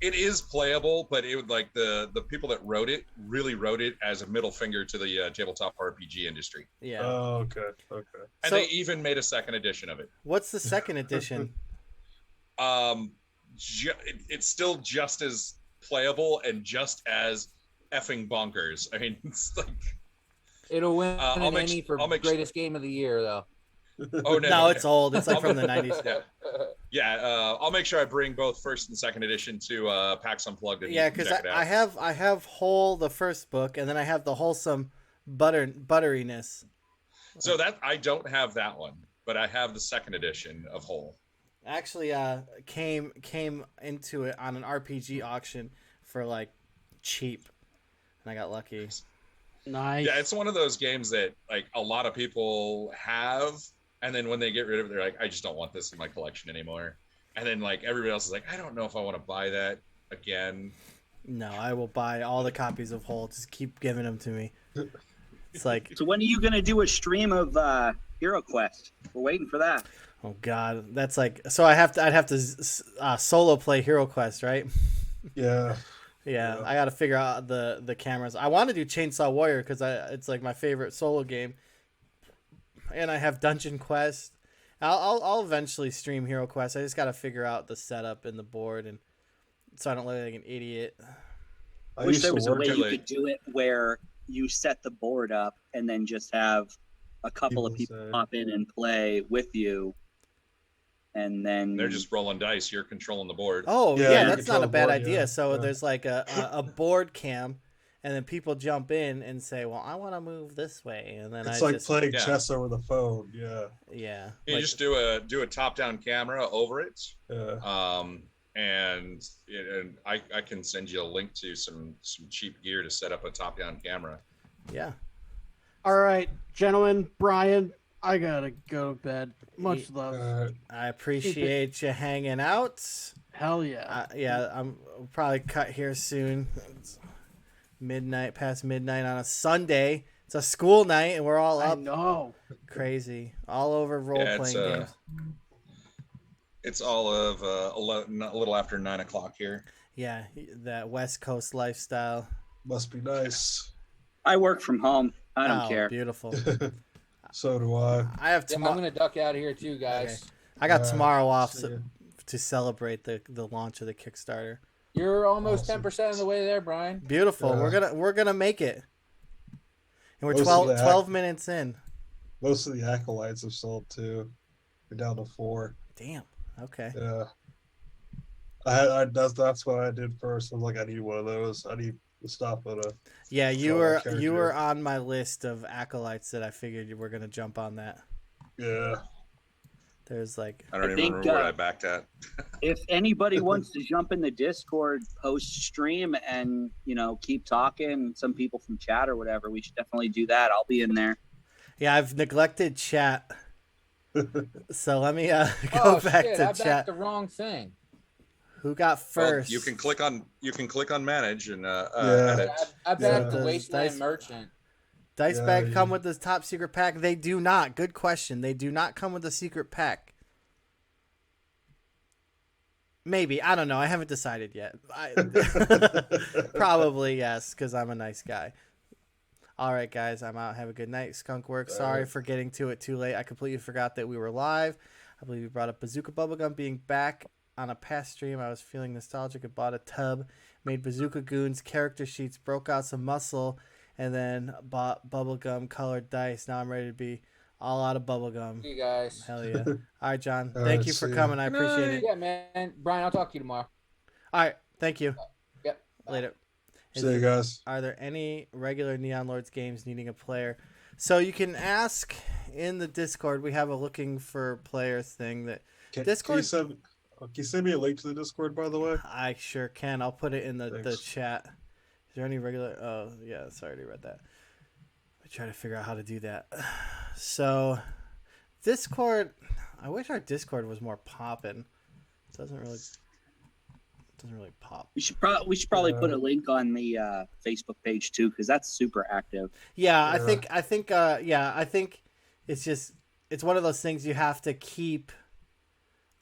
It is playable, but it would like the people that wrote it really wrote it as a middle finger to the tabletop RPG industry. yeah. Oh, okay. And So- they even made a second edition of it. What's the second edition? It's still just as playable and just as effing bonkers. I mean, it's like It'll win I'll an make Emmy sh- for I'll make greatest game of the year, though. oh No, it's old. It's like from the 90s. Yeah, I'll make sure I bring both first and second edition to PAX Unplugged. And Yeah, you can because check it out. I have Whole, the first book, and then I have the Wholesome Butteriness. So that I don't have that one, but I have the second edition of Whole. Actually, came into it on an RPG auction for like cheap, and I got lucky. Nice. Yeah, it's one of those games that like a lot of people have, and then when they get rid of it, they're like, I just don't want this in my collection anymore. And then like everybody else is like, I don't know if I want to buy that again. No, I will buy all the copies of Whole. Just keep giving them to me. It's like, So when are you going to do a stream of Hero Quest? We're waiting for that. oh god, that's like. So I'd have to solo play Hero Quest, right? Yeah. Yeah, I got to figure out the cameras. I want to do Chainsaw Warrior because it's like my favorite solo game, and I have Dungeon Quest. I'll eventually stream Hero Quest. I just got to figure out the setup and the board, and so I don't look like an idiot. I wish there was a way you could do it where you set the board up and then just have a couple of people pop in and play with you, and then They're just rolling dice. You're controlling the board. Oh Yeah, yeah, you that's control not a the bad board, idea. yeah. So Yeah. there's like a board cam, and then people jump in and say, "Well, I want to move this way," and then It's I like just playing Yeah. chess over the phone. Yeah. yeah. You like- just do a top-down camera over it. Yeah. And I can send you a link to some cheap gear to set up a top-down camera. yeah. All right, gentlemen, Brian, I gotta go to bed. Much love. I appreciate you hanging out. Hell yeah. Yeah, I'll probably cut here soon. It's past midnight on a Sunday. It's a school night, and we're all I up know. crazy, all over role-playing games. It's all of a little after 9 o'clock here. Yeah, that West Coast lifestyle. Must be nice. I work from home. I don't Oh, care. Beautiful. So do I. I have Yeah, tomorrow. I'm gonna duck out of here too, guys. Okay. I got tomorrow off see ya. to celebrate the launch of the Kickstarter. You're almost Awesome. 10% of the way there, Brian. Beautiful. Yeah. We're gonna make it. And we're Most of 12, the 12 minutes in. Most of the acolytes have sold too. We're down to 4. Damn. Okay. Yeah. That's what I did first. I was like, I need one of those. I need to stop at a. Yeah, you Oh, were character. you were on my list of acolytes that I figured you were gonna jump on that. Yeah. There's like I don't I even think, remember what I backed at. If anybody wants to jump in the Discord post stream and keep talking, some people from chat or whatever, we should definitely do that. I'll be in there. yeah, I've neglected chat. So let me go back shit, to I backed chat. the wrong thing. Who got Well, first? you can click on manage and Yeah. edit. I backed Yeah. the Wasteland Dice- Merchant. Dice Yeah, bag you- come with the top secret pack? They do not. Good question. They do not come with the secret pack. Maybe. I don't know. I haven't decided yet. Probably yes, because I'm a nice guy. All right, guys, I'm out. Have a good night. Skunk Works. Sorry for getting to it too late. I completely forgot that we were live. I believe you brought up Bazooka Bubblegum being back on a past stream. I was feeling nostalgic and bought a tub, made Bazooka Goons character sheets, broke out some muscle, and then bought bubblegum colored dice. Now I'm ready to be all out of bubblegum. See you guys. Hell yeah. All right, John. All Thank right, you for see ya. coming. I appreciate it. Yeah, man. Brian, I'll talk to you tomorrow. All right. Thank you. Yep. Later. See you guys. Are there any regular Neon Lords games needing a player? So you can ask in the Discord. We have a looking for players thing that Discord. Can you send me a link to the Discord, by the way? I sure can. I'll put it in the Thanks. chat. Is there any regular? Oh, yeah. Sorry, I already read that. I try to figure out how to do that. So, Discord. I wish our Discord was more popping. It doesn't really pop. We should probably put a link on the Facebook page too, because that's super active. Yeah, I think it's one of those things you have to keep.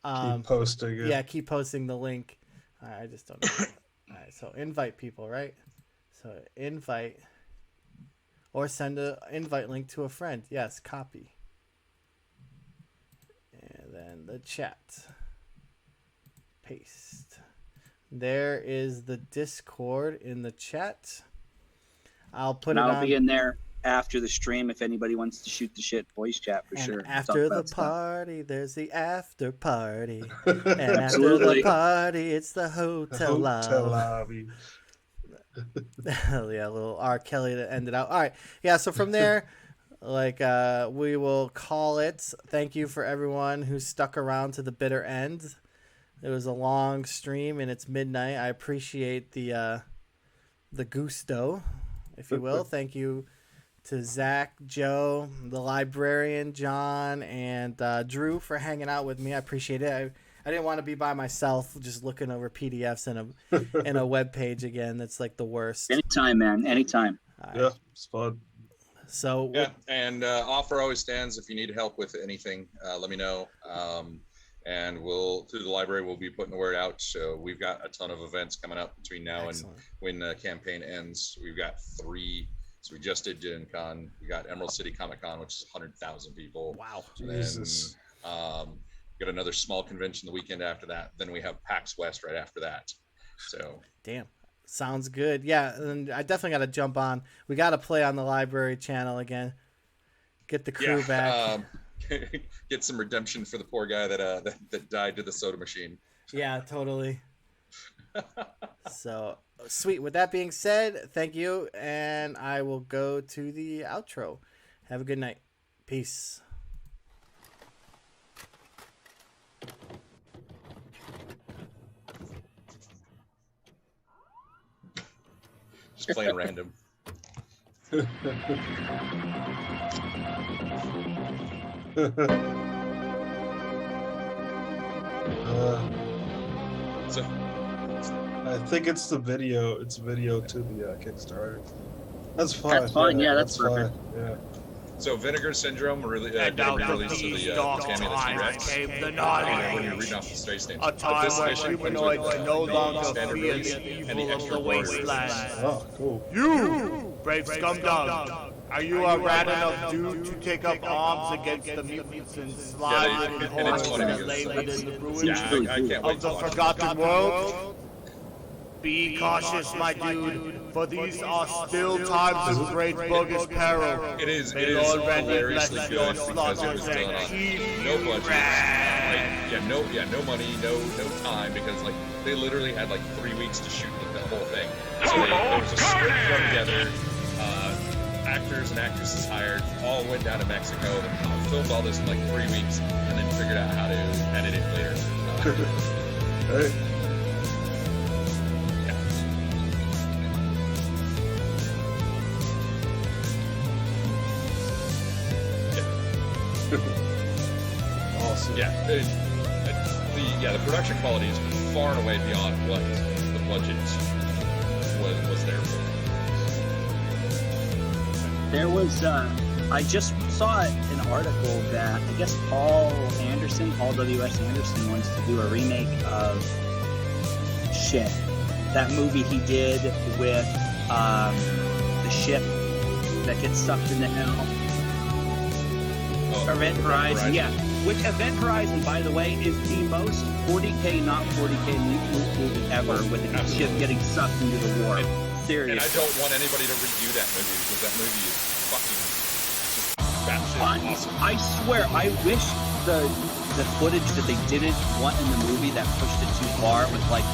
Keep posting it. Yeah, keep posting the link. I just don't know. All right, so invite people, right? So invite or send an invite link to a friend. Yes, copy. And then the chat. Paste. There is the Discord in the chat. I'll put And it I'll on. be in there after the stream if anybody wants to shoot the shit voice chat for And sure. after Talk the about stuff. party, there's the after party. And after the Absolutely. party, it's the hotel Hotel lobby. lobby. Hell yeah, a little R. Kelly to end it out. All right. Yeah, so from there, we will call it. Thank you for everyone who stuck around to the bitter end. It was a long stream and it's midnight. I appreciate the gusto, if you will. Thank you to Zach, Joe, the librarian, John, and Drew for hanging out with me. I appreciate it. I didn't want to be by myself just looking over PDFs in a web page again. That's like the worst. Anytime, man. Anytime. All right. Yeah, it's fun. So Yeah, and offer always stands. If you need help with anything, let me know. And through the library, we'll be putting the word out. So we've got a ton of events coming up between now Excellent. and when the campaign ends. We've got 3. So we just did Gen Con. We got Emerald City Comic Con, which is 100,000 people. Wow. And Jesus. then got another small convention the weekend after that. Then we have PAX West right after that. So Damn. Sounds good. Yeah, and I definitely got to jump on. We got to play on the library channel again. Get the crew back. Get some redemption for the poor guy that died to the soda machine. Yeah, totally. So, sweet. With that being said, thank you, and I will go to the outro. Have a good night. Peace. Just playing random. So I think it's the video. It's video to the Kickstarter. That's fine. That's fine. Yeah, that's fine. Yeah. So Vinegar Syndrome really And now the released to the beast dog Tammy the time T-Rex. came the When you're naughty reading off the space name. A But time this when edition comes with, humanoids no the longer standard fear release the and the evil of extra the border wasteland. release. Oh, cool. You, brave scum dog, are you a rat enough dude to take up arms against the mutants and slide Yeah, within and it's hordes funny that because lay within the ruins Yeah, I can't wait of to the watch it. forgotten world? Be cautious, my dude, for these are still times of great bogus peril. It is May Lord render hilariously bless good your because it slaughters was and done on keep no you budget. rad. No money, no time because they literally had 3 weeks to shoot the whole thing. So there was a script thrown together, actors and actresses hired, all went down to Mexico, filmed all this in 3 weeks, and then figured out how to edit it later. Hey. Awesome. The production quality is far and away beyond what the budget was there for. There was, I just saw an article that I guess Paul W.S. Anderson wants to do a remake of that movie he did with the ship that gets sucked into hell. Oh, Event Horizon, yeah. Which Event Horizon, by the way, is the most 40K, not 40K movie ever, with the ship getting sucked into the war. Seriously. And I don't want anybody to review that movie because that movie is fucking just batshit awesome. I swear, I wish the footage that they didn't want in the movie that pushed it too far with like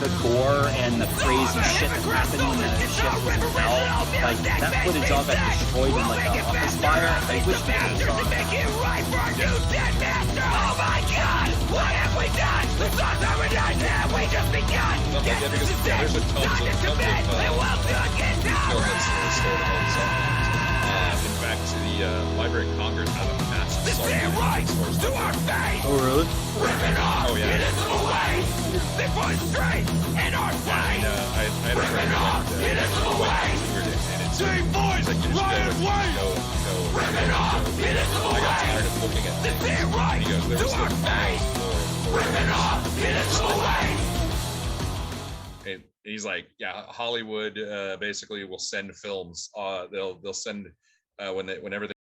the gore and the crazy shit that's happening in the ship was hell. Like that footage all got destroyed in like a office fire. I wish we could have saw that. Oh my God! What have we done? The thoughts are not there. We just begun. There's a tons of film that's restored all these songs. In fact, the Library of Congress has a massive song. To our face. Oh, really? Ripping off Oh, yeah. invisible ways. They put straight in our face. I had a friend who went and it's Team boys, riot way. Ripping off invisible ways. I got tired of looking at things. Right He goes, there to was our the face. Ripping off invisible ways. And he's like, yeah, Hollywood basically will send films. They'll send whenever they